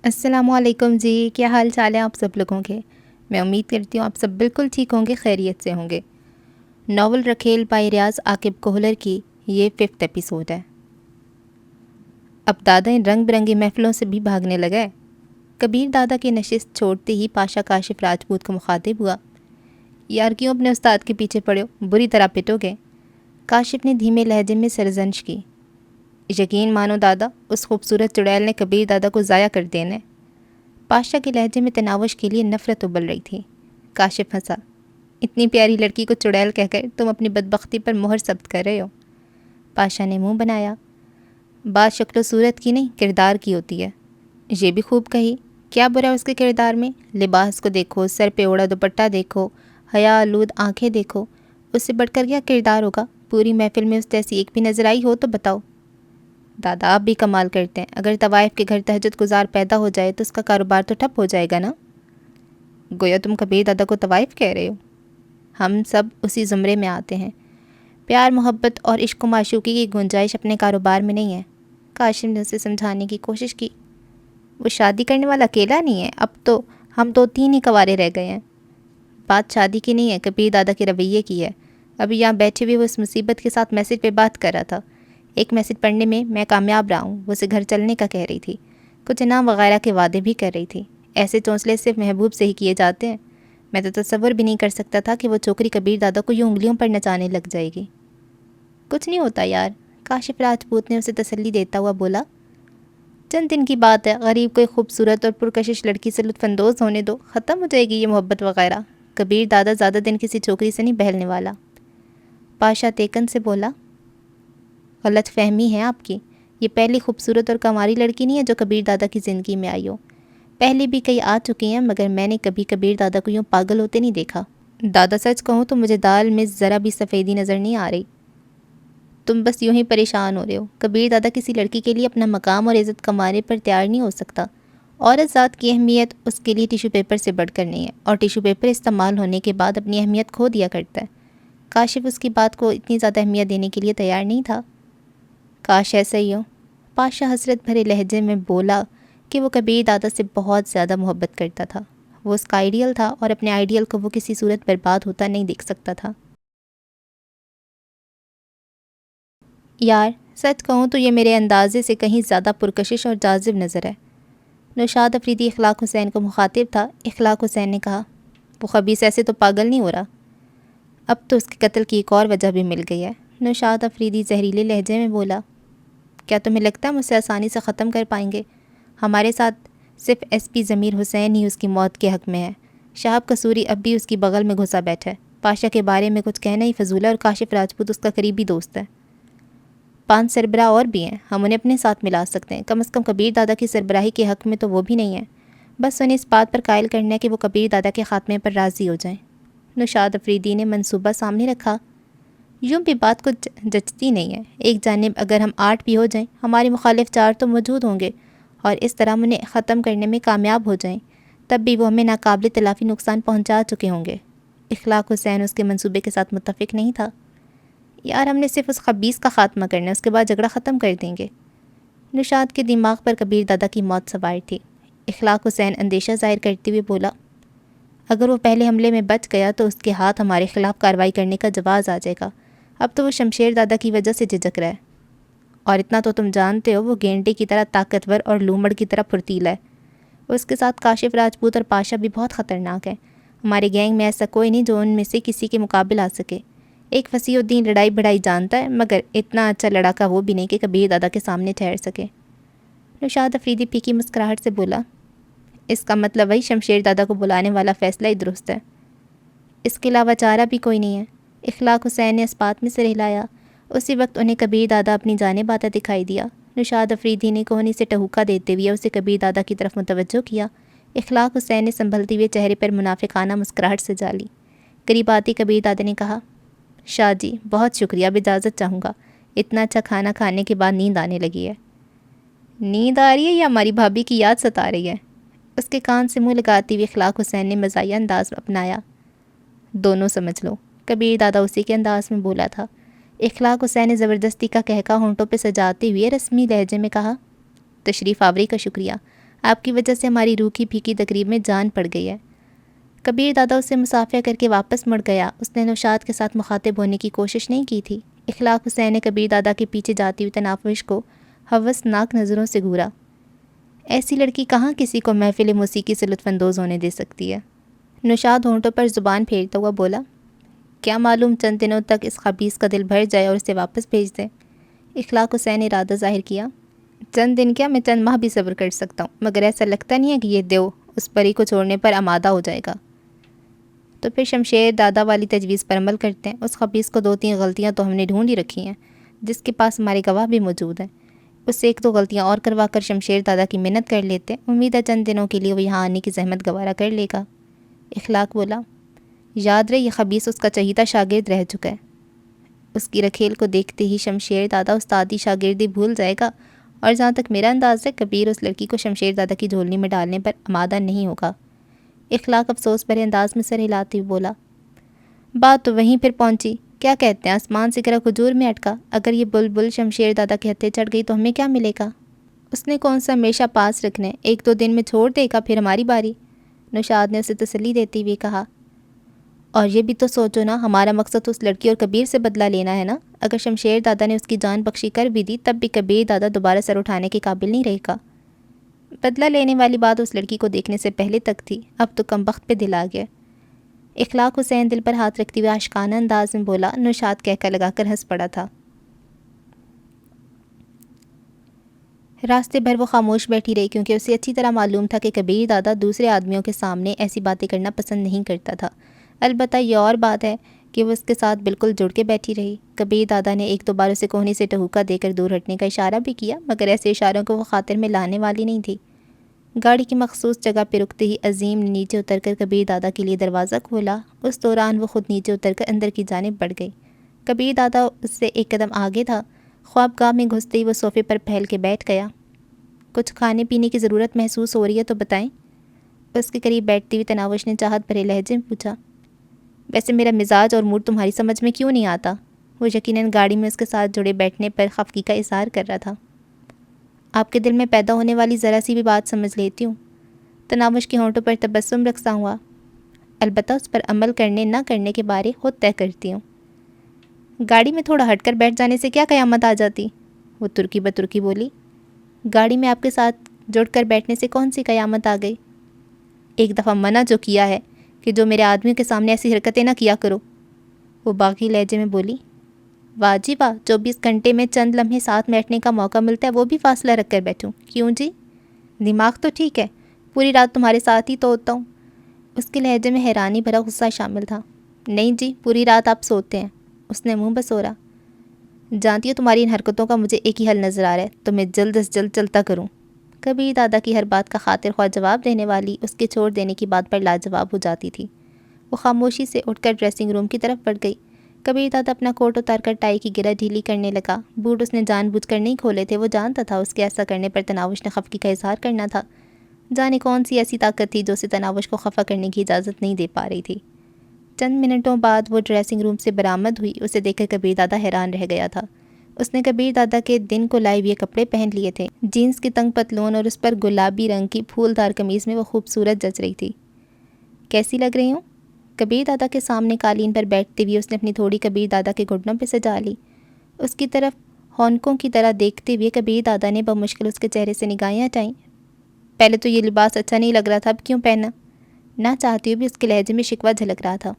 السلام علیکم جی، کیا حال چال ہے آپ سب لوگوں کے؟ میں امید کرتی ہوں آپ سب بالکل ٹھیک ہوں گے، خیریت سے ہوں گے۔ ناول رکھیل بائی ریاض عاقب کوہلر کی یہ 5 ایپیسوڈ ہے۔ اب دادا ان رنگ برنگی محفلوں سے بھی بھاگنے لگا ہے۔ کبیر دادا کی نشست چھوڑتے ہی پاشا کاشف راجپوت کو مخاطب ہوا۔ یار کیوں اپنے استاد کے پیچھے پڑے ہو، بری طرح پٹو گے؟ کاشف نے دھیمے لہجے میں سرزنش کی۔ یقین مانو دادا، اس خوبصورت چڑیل نے کبیر دادا کو ضائع کر دینا ہے۔ پاشا کے لہجے میں تناوش کے لیے نفرت ابل رہی تھی۔ کاشف ہنسا۔ اتنی پیاری لڑکی کو چڑیل کہہ کر تم اپنی بدبختی پر مہر ثبت کر رہے ہو۔ پاشا نے منہ بنایا۔ بات شکل و صورت کی نہیں، کردار کی ہوتی ہے۔ یہ بھی خوب کہی۔ کیا برا اس کے کردار میں؟ لباس کو دیکھو، سر پہ اوڑا دوپٹہ دیکھو، حیا آلود آنکھیں دیکھو، اس سے بڑھ کر کیا کردار ہوگا؟ پوری محفل میں اس جیسی ایک بھی نظر آئی ہو تو بتاؤ۔ دادا آپ بھی کمال کرتے ہیں، اگر طوائف کے گھر تہجد گزار پیدا ہو جائے تو اس کا کاروبار تو ٹھپ ہو جائے گا نا۔ گویا تم کبیر دادا کو طوائف کہہ رہے ہو۔ ہم سب اسی زمرے میں آتے ہیں۔ پیار محبت اور عشق و معشوقی کی گنجائش اپنے کاروبار میں نہیں ہے۔ کاشف نے اسے سمجھانے کی کوشش کی۔ وہ شادی کرنے والا اکیلا نہیں ہے، اب تو ہم 2-3 ہی کنوارے رہ گئے ہیں۔ بات شادی کی نہیں ہے، کبیر دادا کے رویے کی ہے۔ ابھی یہاں بیٹھے ہوئے وہ اس مصیبت کے ساتھ میسج پہ بات کر رہا تھا۔ ایک میسج پڑھنے میں کامیاب رہا ہوں، وہ اسے گھر چلنے کا کہہ رہی تھی، کچھ انعام وغیرہ کے وعدے بھی کر رہی تھی۔ ایسے چونسلے صرف محبوب سے ہی کیے جاتے ہیں۔ میں تو تصور بھی نہیں کر سکتا تھا کہ وہ چھوکری کبیر دادا کو یوں انگلیوں پر نچانے لگ جائے گی۔ کچھ نہیں ہوتا یار، کاشف راجپوت نے اسے تسلی دیتا ہوا بولا۔ چند دن کی بات ہے، غریب کوئی خوبصورت اور پرکشش لڑکی سے لطف اندوز ہونے دو، ختم ہو جائے گی یہ محبت وغیرہ۔ کبیر دادا زیادہ دن کسی چھوکری سے نہیں بہلنے والا۔ پاشا تیکن سے بولا۔ غلط فہمی ہے آپ کی، یہ پہلی خوبصورت اور کماری لڑکی نہیں ہے جو کبیر دادا کی زندگی میں آئی ہو۔ پہلے بھی کئی آ چکی ہیں، مگر میں نے کبھی کبیر دادا کو یوں پاگل ہوتے نہیں دیکھا۔ دادا سچ کہوں تو مجھے دال میں ذرا بھی سفیدی نظر نہیں آ رہی۔ تم بس یوں ہی پریشان ہو رہے ہو۔ کبیر دادا کسی لڑکی کے لیے اپنا مقام اور عزت کمانے پر تیار نہیں ہو سکتا۔ عورت ذات کی اہمیت اس کے لیے ٹیشو پیپر سے بڑھ کر نہیں ہے، اور ٹیشو پیپر استعمال ہونے کے بعد اپنی اہمیت کھو دیا کرتا ہے۔ کاشف اس کی بات کو اتنی زیادہ اہمیت دینے کے لیے تیار نہیں تھا۔ کاش ایسا ہی ہو۔ پاشا حسرت بھرے لہجے میں بولا کہ وہ کبیر دادا سے بہت زیادہ محبت کرتا تھا۔ وہ اس کا آئیڈیل تھا اور اپنے آئیڈیل کو وہ کسی صورت برباد ہوتا نہیں دیکھ سکتا تھا۔ یار سچ کہوں تو یہ میرے اندازے سے کہیں زیادہ پرکشش اور جاذب نظر ہے۔ نوشاد افریدی اخلاق حسین کو مخاطب تھا۔ اخلاق حسین نے کہا، وہ خبیث ایسے تو پاگل نہیں ہو رہا؟ اب تو اس کے قتل کی ایک اور وجہ بھی مل گئی ہے۔ نوشاد افریدی زہریلے لہجے میں بولا۔ کیا تمہیں لگتا ہے مجھ سے آسانی سے ختم کر پائیں گے؟ ہمارے ساتھ صرف ایس پی ضمیر حسین ہی اس کی موت کے حق میں ہے۔ شہاب قصوری اب بھی اس کی بغل میں گھسا بیٹھا ہے۔ پاشا کے بارے میں کچھ کہنا ہی فضول ہے، اور کاشف راجپوت اس کا قریبی دوست ہے۔ 5 سربراہ اور بھی ہیں، ہم انہیں اپنے ساتھ ملا سکتے ہیں۔ کم از کم کبیر دادا کی سربراہی کے حق میں تو وہ بھی نہیں ہے۔ بس انہیں اس بات پر قائل کرنا ہے کہ وہ کبیر دادا کے خاتمے پر راضی ہو جائیں۔ نوشاد افریدی نے منصوبہ سامنے رکھا۔ یوں بھی بات کو جچتی نہیں ہے۔ ایک جانب اگر ہم 8 بھی ہو جائیں، ہمارے مخالف 4 تو موجود ہوں گے، اور اس طرح ہم انہیں ختم کرنے میں کامیاب ہو جائیں، تب بھی وہ ہمیں ناقابل تلافی نقصان پہنچا چکے ہوں گے۔ اخلاق حسین اس کے منصوبے کے ساتھ متفق نہیں تھا۔ یار ہم نے صرف اس خبیث کا خاتمہ کرنا ہے، اس کے بعد جھگڑا ختم کر دیں گے۔ نوشاد کے دماغ پر کبیر دادا کی موت سوار تھی۔ اخلاق حسین اندیشہ ظاہر کرتے ہوئے بولا، اگر وہ پہلے حملے میں بچ گیا تو اس کے ہاتھ ہمارے خلاف کارروائی کرنے کا جواز آ جائے گا۔ اب تو وہ شمشیر دادا کی وجہ سے جھجک رہا ہے، اور اتنا تو تم جانتے ہو وہ گینڈے کی طرح طاقتور اور لومڑ کی طرح پھرتیلا ہے۔ اس کے ساتھ کاشف راجپوت اور پاشا بھی بہت خطرناک ہیں۔ ہمارے گینگ میں ایسا کوئی نہیں جو ان میں سے کسی کے مقابل آ سکے۔ ایک فصیح الدین لڑائی بڑھائی جانتا ہے، مگر اتنا اچھا لڑاکا وہ بھی نہیں کہ کبیر دادا کے سامنے ٹھہر سکے۔ نوشاد افریدی پھیکی مسکراہٹ سے بولا، اس کا مطلب وہی شمشیر دادا کو بلانے والا فیصلہ ہی درست ہے۔ اس کے علاوہ چارہ بھی کوئی نہیں ہے۔ اخلاق حسین نے اس بات میں سر ہلایا۔ اسی وقت انہیں کبیر دادا اپنی جانب آتا دکھائی دیا۔ نوشاد افریدی نے کوہنی سے ٹہوکا دیتے ہوئے اسے کبیر دادا کی طرف متوجہ کیا۔ اخلاق حسین نے سنبھلتے ہوئے چہرے پر منافقانہ مسکراہٹ سجا لی۔ قریب آتی کبیر دادا نے کہا، شاہ جی بہت شکریہ، اب اجازت چاہوں گا۔ اتنا اچھا کھانا کھانے کے بعد نیند آنے لگی ہے۔ نیند آ رہی ہے یا ہماری بھابھی کی یاد ستا رہی ہے؟ اس کے کان سے منہ لگاتے ہوئے اخلاق حسین نے مزاحیہ انداز اپنایا۔ دونوں سمجھ لو، کبیر دادا اسی کے انداز میں بولا تھا۔ اخلاق حسین نے زبردستی کا کہکا ہونٹوں پہ سجاتے ہوئے رسمی لہجے میں کہا، تشریف آوری کا شکریہ، آپ کی وجہ سے ہماری روکھی پھیکی تقریب میں جان پڑ گئی ہے۔ کبیر دادا اسے مسافہ کر کے واپس مڑ گیا۔ اس نے نوشاد کے ساتھ مخاطب ہونے کی کوشش نہیں کی تھی۔ اخلاق حسین نے کبیر دادا کے پیچھے جاتی ہوئی تناوش کو ہوسناک نظروں سے گھورا۔ ایسی لڑکی کہاں کسی کو محفل موسیقی سے لطف اندوز ہونے دے سکتی ہے؟ نوشاد ہونٹوں پر زبان پھیرتا ہوا بولا، کیا معلوم چند دنوں تک اس خبیث کا دل بھر جائے اور اسے واپس بھیج دیں۔ اخلاق حسین نے ارادہ ظاہر کیا، چند دن کیا، میں چند ماہ بھی صبر کر سکتا ہوں، مگر ایسا لگتا نہیں ہے کہ یہ دیو اس پری کو چھوڑنے پر آمادہ ہو جائے گا۔ تو پھر شمشیر دادا والی تجویز پر عمل کرتے ہیں۔ اس خبیث کو 2-3 غلطیاں تو ہم نے ڈھونڈ ہی رکھی ہیں، جس کے پاس ہمارے گواہ بھی موجود ہیں۔ اس سے 1-2 غلطیاں اور کروا کر شمشیر دادا کی منت کر لیتے ہیں۔ امید ہے چند دنوں کے لیے وہ یہاں آنے کی زحمت گوارا کر لے گا۔ اخلاق بولا، یاد رہے یہ خبیث اس کا چہیتا شاگرد رہ چکا ہے۔ اس کی رکھیل کو دیکھتے ہی شمشیر دادا استادی شاگردی بھول جائے گا، اور جہاں تک میرا انداز ہے کبیر اس لڑکی کو شمشیر دادا کی جھولنی میں ڈالنے پر آمادہ نہیں ہوگا۔ اخلاق افسوس بھرے انداز میں سر ہلاتے ہوئے بولا، بات تو وہیں پھر پہنچی، کیا کہتے ہیں آسمان سے گرا کھجور میں اٹکا۔ اگر یہ بلبل شمشیر دادا کے ہتھے چڑھ گئی تو ہمیں کیا ملے گا؟ اس نے کون سا ہمیشہ پاس رکھنے، 1-2 دن میں چھوڑ دے گا، پھر ہماری باری۔ نوشاد نے اسے تسلی دیتے ہوئے کہا، اور یہ بھی تو سوچو نا، ہمارا مقصد تو اس لڑکی اور کبیر سے بدلہ لینا ہے نا۔ اگر شمشیر دادا نے اس کی جان بخشی کر بھی دی تب بھی کبیر دادا دوبارہ سر اٹھانے کے قابل نہیں رہے گا۔ بدلہ لینے والی بات اس لڑکی کو دیکھنے سے پہلے تک تھی، اب تو کم بخت پہ دل آ گیا۔ اخلاق حسین دل پر ہاتھ رکھتے ہوئے عاشقانہ انداز میں بولا۔ نوشاد کہکا لگا کر ہنس پڑا تھا۔ راستے بھر وہ خاموش بیٹھی رہی، کیونکہ اسے اچھی طرح معلوم تھا کہ کبیر دادا دوسرے آدمیوں کے سامنے ایسی باتیں کرنا پسند نہیں کرتا تھا۔ البتہ یہ اور بات ہے کہ وہ اس کے ساتھ بالکل جڑ کے بیٹھی رہی۔ کبیر دادا نے 1-2 بار اسے کوہنی سے ٹہوکا دے کر دور ہٹنے کا اشارہ بھی کیا، مگر ایسے اشاروں کو وہ خاطر میں لانے والی نہیں تھی۔ گاڑی کی مخصوص جگہ پہ رکتے ہی عظیم نے نیچے اتر کر کبیر دادا کے لیے دروازہ کھولا۔ اس دوران وہ خود نیچے اتر کر اندر کی جانب بڑھ گئی۔ کبیر دادا اس سے 1 قدم آگے تھا۔ خوابگاہ میں گھستے ہی وہ صوفے پر پھیل کے بیٹھ گیا۔ کچھ کھانے پینے کی ضرورت محسوس ہو رہی ہے تو بتائیں؟ اس کے قریب بیٹھتی ہوئی تناوش نے چاہت بھرے لہجے میں پوچھا۔ ویسے میرا مزاج اور موڈ تمہاری سمجھ میں کیوں نہیں آتا؟ وہ یقیناً گاڑی میں اس کے ساتھ جڑے بیٹھنے پر خفگی کا اظہار کر رہا تھا۔ آپ کے دل میں پیدا ہونے والی ذرا سی بھی بات سمجھ لیتی ہوں۔ تناوش کے ہونٹوں پر تبسم رقصاں ہوا۔ البتہ اس پر عمل کرنے نہ کرنے کے بارے خود طے کرتی ہوں۔ گاڑی میں تھوڑا ہٹ کر بیٹھ جانے سے کیا قیامت آ جاتی؟ وہ ترکی بترکی بولی۔ گاڑی میں آپ کے ساتھ جڑ کر بیٹھنے سے کون سی قیامت آ گئی؟ 1 دفعہ منع جو کیا ہے کہ جو میرے آدمیوں کے سامنے ایسی حرکتیں نہ کیا کرو، وہ باقی لہجے میں بولی۔ واہ جی واہ، 24 گھنٹے میں چند لمحے ساتھ بیٹھنے کا موقع ملتا ہے، وہ بھی فاصلہ رکھ کر بیٹھوں؟ کیوں جی؟ دماغ تو ٹھیک ہے، پوری رات تمہارے ساتھ ہی تو ہوتا ہوں۔ اس کے لہجے میں حیرانی بھرا غصہ شامل تھا۔ نہیں جی، پوری رات آپ سوتے ہیں، اس نے منہ بسورا۔ جانتی ہو تمہاری ان حرکتوں کا مجھے ایک ہی حل نظر آ رہا ہے، تو میں جلد از جلد چلتا کروں۔ کبیر دادا کی ہر بات کا خاطر خواہ جواب دینے والی اس کے چھوڑ دینے کی بات پر لاجواب ہو جاتی تھی۔ وہ خاموشی سے اٹھ کر ڈریسنگ روم کی طرف بڑھ گئی۔ کبیر دادا اپنا کوٹ اتار کر ٹائی کی گرہ ڈھیلی کرنے لگا۔ بوٹ اس نے جان بوجھ کر نہیں کھولے تھے، وہ جانتا تھا اس کے ایسا کرنے پر تناوش نے خفگی کا اظہار کرنا تھا۔ جانے کون سی ایسی طاقت تھی جو اسے تناوش کو خفا کرنے کی اجازت نہیں دے پا رہی تھی۔ چند منٹوں بعد وہ ڈریسنگ روم سے برآمد ہوئی۔ اسے دیکھ کر کبیر دادا حیران رہ گیا تھا۔ اس نے کبیر دادا کے دن کو لائے ہوئے کپڑے پہن لیے تھے۔ جینس کی تنگ پتلون اور اس پر گلابی رنگ کی پھولدار قمیض میں وہ خوبصورت جچ رہی تھی۔ کیسی لگ رہی ہوں؟ کبیر دادا کے سامنے قالین پر بیٹھتے ہوئے اس نے اپنی تھوڑی کبیر دادا کے گھٹنوں پہ سجا لی۔ اس کی طرف ہونکوں کی طرح دیکھتے ہوئے کبیر دادا نے بمشکل اس کے چہرے سے نگاہیں ہٹائیں۔ پہلے تو یہ لباس اچھا نہیں لگ رہا تھا، اب کیوں پہنا؟ نہ چاہتی ہوئی بھی اس کے لہجے میں شکوہ جھلک رہا تھا۔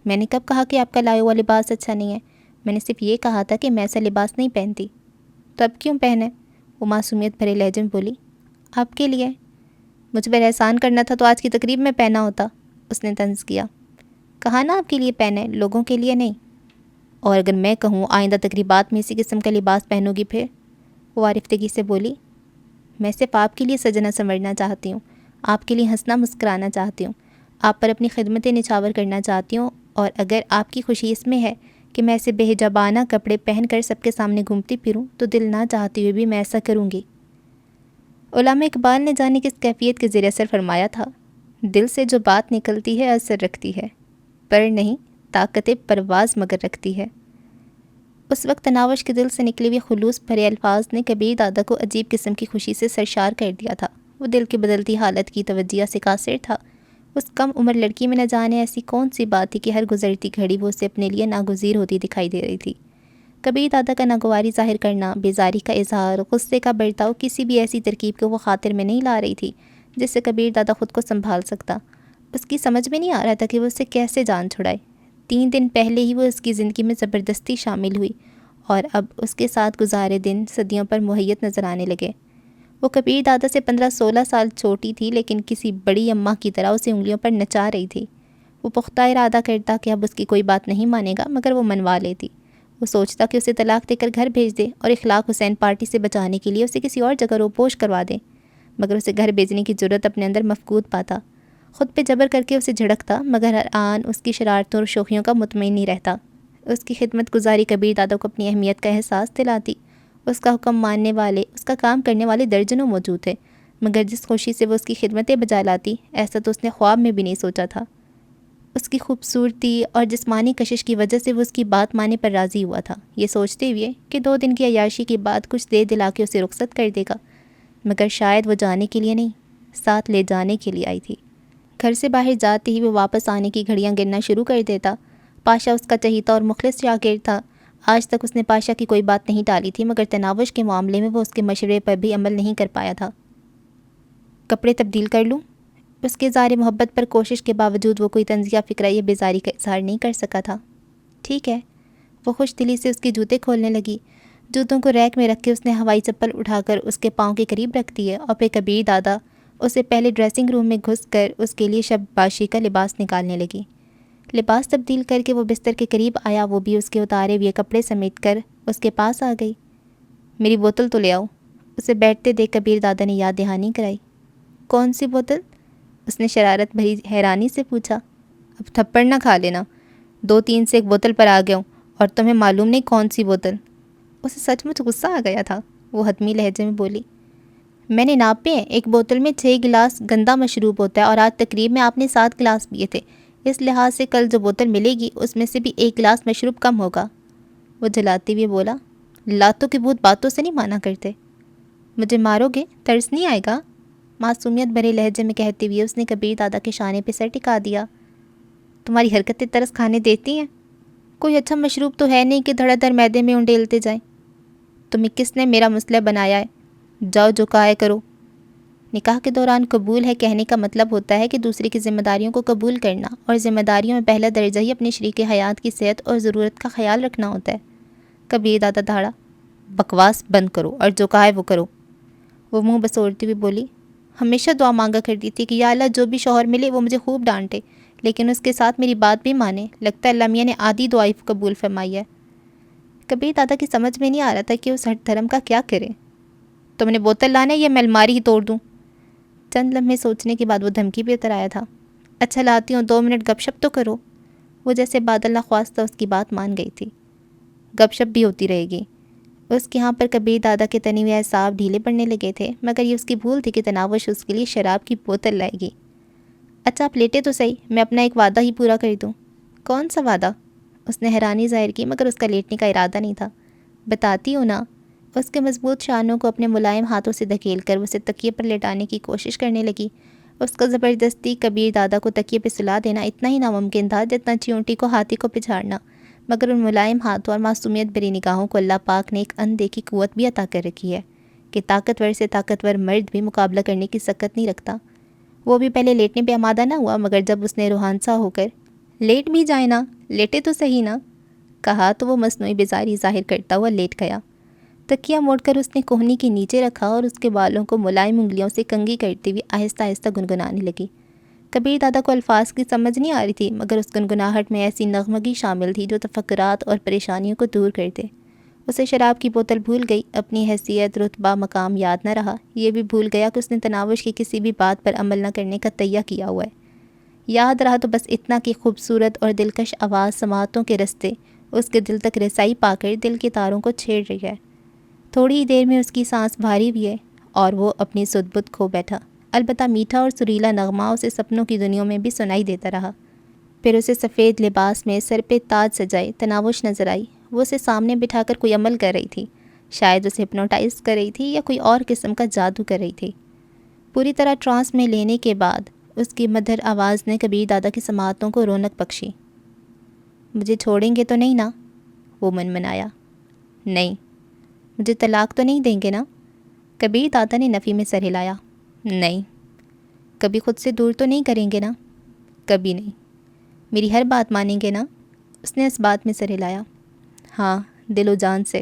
میں نے کب کہا کہ آپ کا لایا ہوا لباس اچھا نہیں ہے؟ میں نے صرف یہ کہا تھا کہ میں ایسا لباس نہیں پہنتی۔ تو اب کیوں پہنے؟ وہ معصومیت بھرے لہجے میں بولی۔ آپ کے لیے؟ مجھ پر احسان کرنا تھا تو آج کی تقریب میں پہنا ہوتا، اس نے طنز کیا۔ کہا نا آپ کے لیے پہنے، لوگوں کے لیے نہیں۔ اور اگر میں کہوں آئندہ تقریبات میں اسی قسم کا لباس پہنو گی پھر؟ وہ عارفتگی سے بولی۔ میں صرف آپ کے لیے سجنا سنورنا چاہتی ہوں، آپ کے لیے ہنسنا مسکرانا چاہتی ہوں، آپ پر اپنی خدمتیں نچھاور کرنا چاہتی ہوں، اور اگر آپ کی خوشی اس میں ہے کہ میں ایسے بے حجابانہ کپڑے پہن کر سب کے سامنے گھومتی پھروں تو دل نہ چاہتی ہوئے بھی میں ایسا کروں گی۔ علامہ اقبال نے جانے کس کیفیت کے زیر اثر فرمایا تھا، دل سے جو بات نکلتی ہے اثر رکھتی ہے، پر نہیں طاقت پرواز مگر رکھتی ہے۔ اس وقت تناوش کے دل سے نکلے ہوئے خلوص بھرے الفاظ نے کبیر دادا کو عجیب قسم کی خوشی سے سرشار کر دیا تھا۔ وہ دل کی بدلتی حالت کی توجہ سے قاصر تھا۔ اس کم عمر لڑکی میں نہ جانے ایسی کون سی بات تھی کہ ہر گزرتی گھڑی وہ اسے اپنے لیے ناگزیر ہوتی دکھائی دے رہی تھی۔ کبیر دادا کا ناگواری ظاہر کرنا، بیزاری کا اظہار، غصے کا برتاؤ کسی بھی ایسی ترکیب کو وہ خاطر میں نہیں لا رہی تھی جس سے کبیر دادا خود کو سنبھال سکتا۔ اس کی سمجھ میں نہیں آ رہا تھا کہ وہ اسے کیسے جان چھڑائے۔ 3 دن پہلے ہی وہ اس کی زندگی میں زبردستی شامل ہوئی اور اب اس کے ساتھ گزارے دن صدیوں پر محیط نظر آنے لگے۔ وہ کبیر دادا سے 15-16 سال چھوٹی تھی، لیکن کسی بڑی اماں کی طرح اسے انگلیوں پر نچا رہی تھی۔ وہ پختہ ارادہ کرتا کہ اب اس کی کوئی بات نہیں مانے گا، مگر وہ منوا لیتی۔ وہ سوچتا کہ اسے طلاق دے کر گھر بھیج دے اور اخلاق حسین پارٹی سے بچانے کے لیے اسے کسی اور جگہ روپوش کروا دے، مگر اسے گھر بھیجنے کی جرت اپنے اندر مفقود پاتا۔ خود پہ جبر کر کے اسے جھڑکتا، مگر ہر آن اس کی شرارتوں اور شوخیوں کا مطمئن نہیں رہتا۔ اس کی خدمت گزاری کبیر دادا کو اپنی اہمیت کا احساس دلاتی۔ اس کا حکم ماننے والے، اس کا کام کرنے والے درجنوں موجود تھے، مگر جس خوشی سے وہ اس کی خدمتیں بجا لاتی، ایسا تو اس نے خواب میں بھی نہیں سوچا تھا۔ اس کی خوبصورتی اور جسمانی کشش کی وجہ سے وہ اس کی بات ماننے پر راضی ہوا تھا، یہ سوچتے ہوئے کہ 2 دن کی عیاشی کے بعد کچھ دے دلا کے اسے رخصت کر دے گا، مگر شاید وہ جانے کے لیے نہیں، ساتھ لے جانے کے لیے آئی تھی۔ گھر سے باہر جاتے ہی وہ واپس آنے کی گھڑیاں گننا شروع کر دیتا۔ پاشا اس کا چہیتا اور مخلص شاگرد تھا۔ آج تک اس نے پاشا کی کوئی بات نہیں ٹالی تھی، مگر تناوش کے معاملے میں وہ اس کے مشورے پر بھی عمل نہیں کر پایا تھا۔ کپڑے تبدیل کر لوں؟ اس کے اظہار محبت پر کوشش کے باوجود وہ کوئی طنزیہ فکرہ یا بیزاری کا اظہار نہیں کر سکا تھا۔ ٹھیک ہے۔ وہ خوش دلی سے اس کے جوتے کھولنے لگی۔ جوتوں کو ریک میں رکھ کے اس نے ہوائی چپل اٹھا کر اس کے پاؤں کے قریب رکھ دیے اور پھر کبیر دادا اسے پہلے ڈریسنگ روم میں گھس کر اس کے لیے شب باشی کا لباس نکالنے لگی۔ لباس تبدیل کر کے وہ بستر کے قریب آیا، وہ بھی اس کے اتارے ہوئے کپڑے سمیٹ کر اس کے پاس آ گئی۔ میری بوتل تو لے آؤ، اسے بیٹھتے دیکھ کبیر دادا نے یاد دہانی کرائی۔ کون سی بوتل؟ اس نے شرارت بھری حیرانی سے پوچھا۔ اب تھپڑ نہ کھا لینا، 2-3 سے ایک بوتل پر آ گیا ہوں اور تمہیں معلوم نہیں کون سی بوتل؟ اسے سچ مچ غصہ آ گیا تھا۔ وہ حتمی لہجے میں بولی، میں نے ناپے ہیں، ایک بوتل میں 6 گلاس گندا مشروب ہوتا ہے اور آج تقریب میں آپ نے 7 گلاس پیے تھے، اس لحاظ سے کل جو بوتل ملے گی اس میں سے بھی 1 گلاس مشروب کم ہوگا۔ وہ جلاتے ہوئے بولا، لاتوں کے بھوت باتوں سے نہیں مانا کرتے۔ مجھے مارو گے؟ ترس نہیں آئے گا؟ معصومیت بھرے لہجے میں کہتے ہوئے اس نے کبیر دادا کے شانے پہ سر ٹکا دیا۔ تمہاری حرکتیں ترس کھانے دیتی ہیں؟ کوئی اچھا مشروب تو ہے نہیں کہ دھڑا دھڑ میدے میں انڈیلتے جائیں۔ تمہیں کس نے میرا مسئلہ بنایا ہے؟ جاؤ جو کہا ہے کرو۔ نکاح کے دوران قبول ہے کہنے کا مطلب ہوتا ہے کہ دوسرے کی ذمہ داریوں کو قبول کرنا، اور ذمہ داریوں میں پہلا درجہ ہی اپنے شریک حیات کی صحت اور ضرورت کا خیال رکھنا ہوتا ہے۔ کبیر دادا دھاڑا، بکواس بند کرو اور جو کہا ہے وہ کرو۔ وہ منہ بسوڑتی ہوئی بولی، ہمیشہ دعا مانگا کرتی تھی کہ یا اللہ جو بھی شوہر ملے وہ مجھے خوب ڈانٹے، لیکن اس کے ساتھ میری بات بھی مانے۔ لگتا ہے اللہ میاں نے آدھی دعائی قبول فرمائی ہے۔ کبیر دادا کی سمجھ میں نہیں آ رہا تھا کہ اس ہٹ دھرم کا کیا کرے۔ تم نے بوتل لانا ہے یا میں الماری ہی توڑ دوں؟ چند لمحے سوچنے کے بعد وہ دھمکی پہ اتر آیا تھا۔ اچھا لاتی ہوں، 2 منٹ گپ شپ تو کرو۔ وہ جیسے بادل نخواستہ اس کی بات مان گئی تھی۔ گپ شپ بھی ہوتی رہے گی۔ اس کے ہاں پر کبیر دادا کے تنے ہوئے اعصاب ڈھیلے پڑنے لگے تھے، مگر یہ اس کی بھول تھی کہ تناوش اس کے لیے شراب کی بوتل لائے گی۔ اچھا آپ لیٹے تو صحیح، میں اپنا ایک وعدہ ہی پورا کر دوں۔ کون سا وعدہ؟ اس نے حیرانی ظاہر کی، مگر اس کا لیٹنے کا ارادہ نہیں تھا۔ بتاتی ہوں نا۔ اس کے مضبوط شانوں کو اپنے ملائم ہاتھوں سے دھکیل کر اسے تکیے پر لٹانے کی کوشش کرنے لگی۔ اس کا زبردستی کبیر دادا کو تکیے پہ سلا دینا اتنا ہی ناممکن تھا جتنا چیونٹی کو ہاتھی کو پچھاڑنا، مگر ان ملائم ہاتھوں اور معصومیت بھری نگاہوں کو اللہ پاک نے ایک اندیکھی قوت بھی عطا کر رکھی ہے کہ طاقتور سے طاقتور مرد بھی مقابلہ کرنے کی سکت نہیں رکھتا۔ وہ بھی پہلے لیٹنے پہ آمادہ نہ ہوا، مگر جب اس نے روحانسا ہو کر لیٹ بھی جائے نا، لیٹے تو صحیح نا کہا تو وہ مصنوعی بیزاری ظاہر کرتا ہوا لیٹ گیا۔ تکیہ موڑ کر اس نے کوہنی کے نیچے رکھا اور اس کے بالوں کو ملائم انگلیوں سے کنگھی کرتے ہوئے آہستہ آہستہ گنگنانے لگی۔ کبیر دادا کو الفاظ کی سمجھ نہیں آ رہی تھی، مگر اس گنگناہٹ میں ایسی نغمگی شامل تھی جو تفکرات اور پریشانیوں کو دور کر دے۔ اسے شراب کی بوتل بھول گئی، اپنی حیثیت، رتبہ، مقام یاد نہ رہا، یہ بھی بھول گیا کہ اس نے تناوش کی کسی بھی بات پر عمل نہ کرنے کا تیہ کیا ہوا ہے۔ یاد رہا تو بس اتنا کہ خوبصورت اور دلکش آواز سماعتوں کے رستے اس کے دل تک رسائی پا کر دل کے تاروں کو چھیڑ رہی ہے۔ تھوڑی ہی دیر میں اس کی سانس بھاری ہوئی ہے اور وہ اپنی سد بد کھو بیٹھا، البتہ میٹھا اور سریلا نغمہ اسے سپنوں کی دنیا میں بھی سنائی دیتا رہا۔ پھر اسے سفید لباس میں سر پہ تاج سجائے تناوش نظر آئی۔ وہ اسے سامنے بٹھا کر کوئی عمل کر رہی تھی، شاید اسے ہپنوٹائز کر رہی تھی یا کوئی اور قسم کا جادو کر رہی تھی۔ پوری طرح ٹرانس میں لینے کے بعد اس کی مدھر آواز نے کبیر دادا کی سماعتوں کو رونق بخشی۔ مجھے چھوڑیں گے تو نہیں نا؟ وہ منمنایا۔ نہیں۔ مجھے طلاق تو نہیں دیں گے نا؟ کبیر دادا نے نفی میں سر ہلایا۔ نہیں۔ کبھی خود سے دور تو نہیں کریں گے نا؟ کبھی نہیں۔ میری ہر بات مانیں گے نا؟ اس نے اس بات میں سر ہلایا۔ ہاں، دل و جان سے۔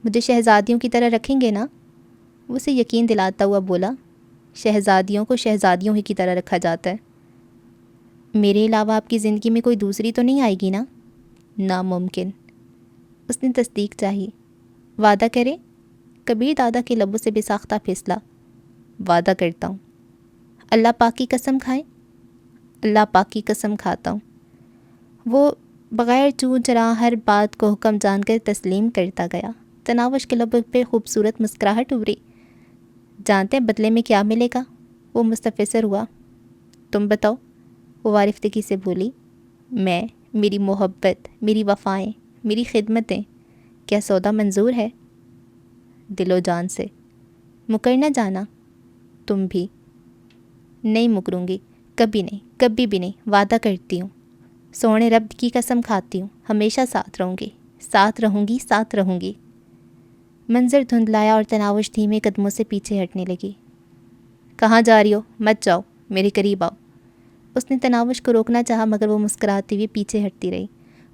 مجھے شہزادیوں کی طرح رکھیں گے نا؟ وہ اسے یقین دلاتا ہوا بولا، شہزادیوں کو شہزادیوں ہی کی طرح رکھا جاتا ہے۔ میرے علاوہ آپ کی زندگی میں کوئی دوسری تو نہیں آئے گی نا؟ ناممکن۔ اس نے تصدیق چاہی۔ وعدہ کرے؟ کبیر دادا کے لبوں سے بے ساختہ پھسلا۔ وعدہ کرتا ہوں۔ اللہ پاک کی قسم کھائیں؟ اللہ پاک کی قسم کھاتا ہوں۔ وہ بغیر چوں چرا ہر بات کو حکم جان کر تسلیم کرتا گیا۔ تناوش کے لبوں پہ خوبصورت مسکراہٹ ابھری۔ جانتے ہیں بدلے میں کیا ملے گا؟ وہ مستفسر ہوا۔ تم بتاؤ، وہ وارفتگی سے بولی۔ میں، میری محبت، میری وفائیں، میری خدمتیں، کیا سودا منظور ہے؟ دل و جان سے۔ مکر نہ جانا۔ تم بھی۔ نہیں مکروں گی، کبھی نہیں، کبھی بھی نہیں، وعدہ کرتی ہوں۔ سونے رب کی قسم کھاتی ہوں، ہمیشہ ساتھ رہوں گی، ساتھ رہوں گی، ساتھ رہوں گی۔ منظر دھندلایا اور تناوش دھیمے قدموں سے پیچھے ہٹنے لگی۔ کہاں جا رہی ہو؟ مت جاؤ، میرے قریب آؤ۔ اس نے تناوش کو روکنا چاہا مگر وہ مسکراتی ہوئی پیچھے ہٹتی رہی۔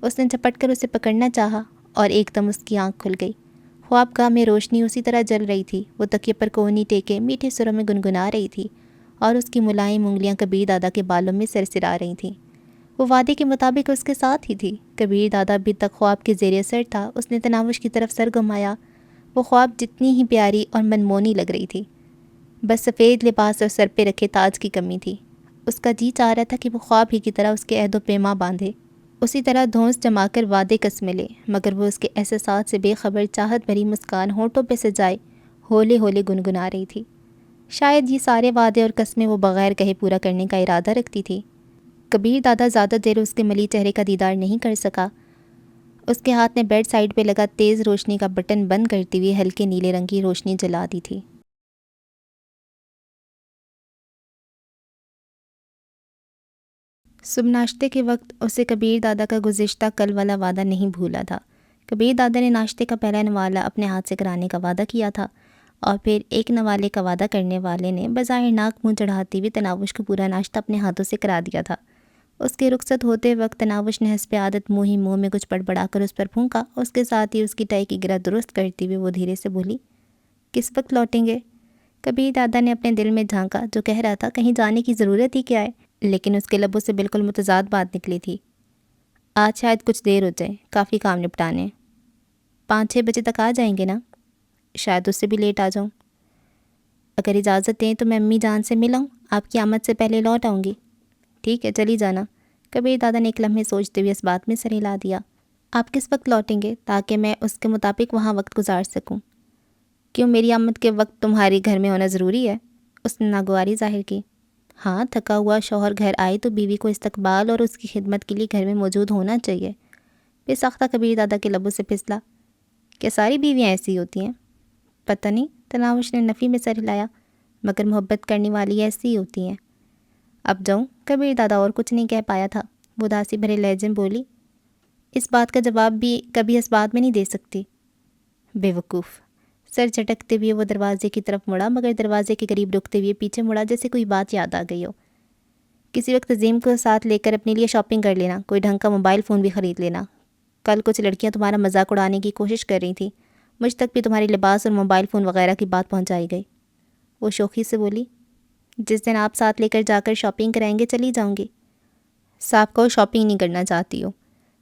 اس نے جھپٹ کر اسے پکڑنا چاہا اور ایک دم اس کی آنکھ کھل گئی۔ خواب گاہ میں روشنی اسی طرح جل رہی تھی۔ وہ تکیے پر کوہنی ٹیکے میٹھے سروں میں گنگنا رہی تھی اور اس کی ملائم انگلیاں کبیر دادا کے بالوں میں سرسرا رہی تھیں۔ وہ وعدے کے مطابق اس کے ساتھ ہی تھی۔ کبیر دادا ابھی تک خواب کے زیر اثر تھا۔ اس نے تناوش کی طرف سر گھمایا۔ وہ خواب جتنی ہی پیاری اور منمونی لگ رہی تھی، بس سفید لباس اور سر پہ رکھے تاج کی کمی تھی۔ اس کا جی چاہ رہا تھا کہ وہ خواب ہی کی طرح اس کے عہد و پیما باندھے، اسی طرح دھونس جما کر وعدے قسمیں لے، مگر وہ اس کے احساسات سے بے خبر چاہت بھری مسکان ہونٹوں پہ سجائے ہولے ہولے گنگنا رہی تھی۔ شاید یہ سارے وعدے اور قسمیں وہ بغیر کہے پورا کرنے کا ارادہ رکھتی تھی۔ کبیر دادا زیادہ دیر اس کے ملی چہرے کا دیدار نہیں کر سکا۔ اس کے ہاتھ نے بیڈ سائڈ پہ لگا تیز روشنی کا بٹن بند کرتی ہوئی ہلکے نیلے رنگ کی روشنی جلا دی تھی۔ صبح ناشتے کے وقت اسے کبیر دادا کا گزشتہ کل والا وعدہ نہیں بھولا تھا۔ کبیر دادا نے ناشتے کا پہلا نوالہ اپنے ہاتھ سے کرانے کا وعدہ کیا تھا اور پھر ایک نوالے کا وعدہ کرنے والے نے بظاہر ناک منہ چڑھاتی ہوئی تناوش کو پورا ناشتہ اپنے ہاتھوں سے کرا دیا تھا۔ اس کے رخصت ہوتے وقت تناوش نے حسب عادت منہ ہی منہ میں کچھ بڑبڑا کر اس پر پھونکا۔ اس کے ساتھ ہی اس کی ٹائی کی گرہ درست کرتے ہوئے وہ دھیرے سے بولی، کس وقت لوٹیں گے؟ کبیر دادا نے اپنے دل میں جھانکا جو کہہ رہا تھا کہیں جانے کی ضرورت ہی کیا ہے، لیکن اس کے لبوں سے بالکل متضاد بات نکلی تھی۔ آج شاید کچھ دیر ہو جائے، کافی کام نپٹانے۔ 5-6 بجے تک آ جائیں گے نا؟ شاید اس سے بھی لیٹ آ جاؤں۔ اگر اجازت دیں تو میں امی جان سے ملاؤں، آپ کی آمد سے پہلے لوٹ آؤں گی۔ ٹھیک ہے، چلی جانا۔ کبیر دادا نے ایک لمحے سوچتے ہوئے اس بات میں سر ہلا دیا۔ آپ کس وقت لوٹیں گے تاکہ میں اس کے مطابق وہاں وقت گزار سکوں؟ کیوں، میری آمد کے وقت تمہاری گھر میں ہونا ضروری ہے؟ اس نے ناگواری ظاہر کی۔ ہاں، تھکا ہوا شوہر گھر آئے تو بیوی کو استقبال اور اس کی خدمت کے لیے گھر میں موجود ہونا چاہیے۔ بے ساختہ کبیر دادا کے لبوں سے پھسلا۔ کیا ساری بیویاں ایسی ہوتی ہیں؟ پتہ نہیں، تناوش نے نفی میں سر ہلایا، مگر محبت کرنے والی ایسی ہی ہوتی ہیں۔ اب جاؤں؟ کبیر دادا اور کچھ نہیں کہہ پایا تھا۔ وہ اداسی بھرے لہجے میں بولی، اس بات کا جواب بھی کبھی اس بات میں نہیں دے سکتی۔ بے وقوف۔ سر جھٹکتے ہوئے وہ دروازے کی طرف مڑا، مگر دروازے کے قریب رکتے ہوئے پیچھے مڑا جیسے کوئی بات یاد آ گئی ہو۔ کسی وقت عظیم کو ساتھ لے کر اپنے لیے شاپنگ کر لینا، کوئی ڈھنگ کا موبائل فون بھی خرید لینا۔ کل کچھ لڑکیاں تمہارا مذاق اڑانے کی کوشش کر رہی تھیں، مجھ تک بھی تمہارے لباس اور موبائل فون وغیرہ کی بات پہنچائی گئی۔ وہ شوخی سے بولی، جس دن آپ ساتھ لے کر جا کر شاپنگ کرائیں گے چلی جاؤں گی۔ صاف کہو شاپنگ نہیں کرنا چاہتی ہو۔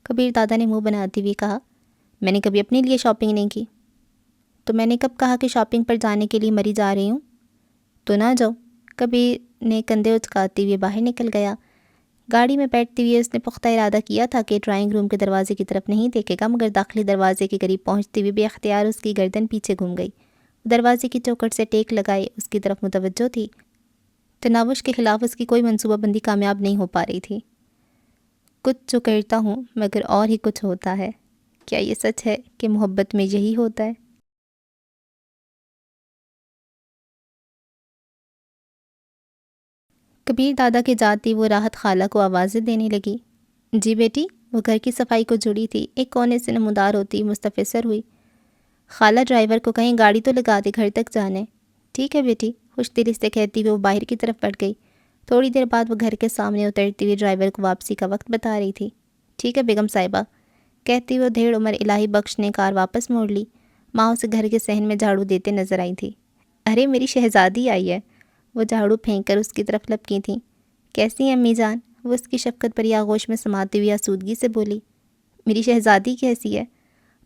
کبیر دادا نے منہ بناتے ہوئے کہا، میں نے کبھی اپنے لیے شاپنگ نہیں کی۔ تو میں نے کب کہا کہ شاپنگ پر جانے کے لیے مری جا رہی ہوں؟ تو نہ جاؤ۔ کبیر نے کندھے اچکاتے ہوئے باہر نکل گیا۔ گاڑی میں بیٹھتے ہوئے اس نے پختہ ارادہ کیا تھا کہ ڈرائنگ روم کے دروازے کی طرف نہیں دیکھے گا، مگر داخلی دروازے کے قریب پہنچتے ہوئے بے اختیار اس کی گردن پیچھے گھوم گئی۔ دروازے کی چوکھٹ سے ٹیک لگائے اس کی طرف متوجہ تھی۔ تناوش کے خلاف اس کی کوئی منصوبہ بندی کامیاب نہیں ہو پا رہی تھی۔ کچھ جو کرتا ہوں مگر اور ہی کچھ ہوتا ہے۔ کیا یہ سچ ہے کہ محبت میں یہی ہوتا ہے؟ کبیر دادا کے جاتی وہ راحت خالہ کو آوازیں دینے لگی۔ جی بیٹی، وہ گھر کی صفائی کو جڑی تھی، ایک کونے سے نمودار ہوتی مستفسر ہوئی۔ خالہ ڈرائیور کو کہیں گاڑی تو لگا دے، گھر تک جانے۔ ٹھیک ہے بیٹی، خوش دلی سے کہتی ہوئے وہ باہر کی طرف بڑھ گئی۔ تھوڑی دیر بعد وہ گھر کے سامنے اترتی ہوئی ڈرائیور کو واپسی کا وقت بتا رہی تھی۔ ٹھیک ہے بیگم صاحبہ، کہتی ہوئے دھیڑ عمر الہی بخش نے کار واپس موڑ لی۔ ماں اسے گھر کے صحن میں جھاڑو دیتے نظر آئی تھی۔ ارے میری شہزادی آئی ہے، وہ جھاڑو پھینک کر اس کی طرف لپکی تھیں۔ کیسی ہیں امی جان؟ وہ اس کی شفقت بھری آغوش میں سماتی ہوئی آسودگی سے بولی۔ میری شہزادی کیسی ہے؟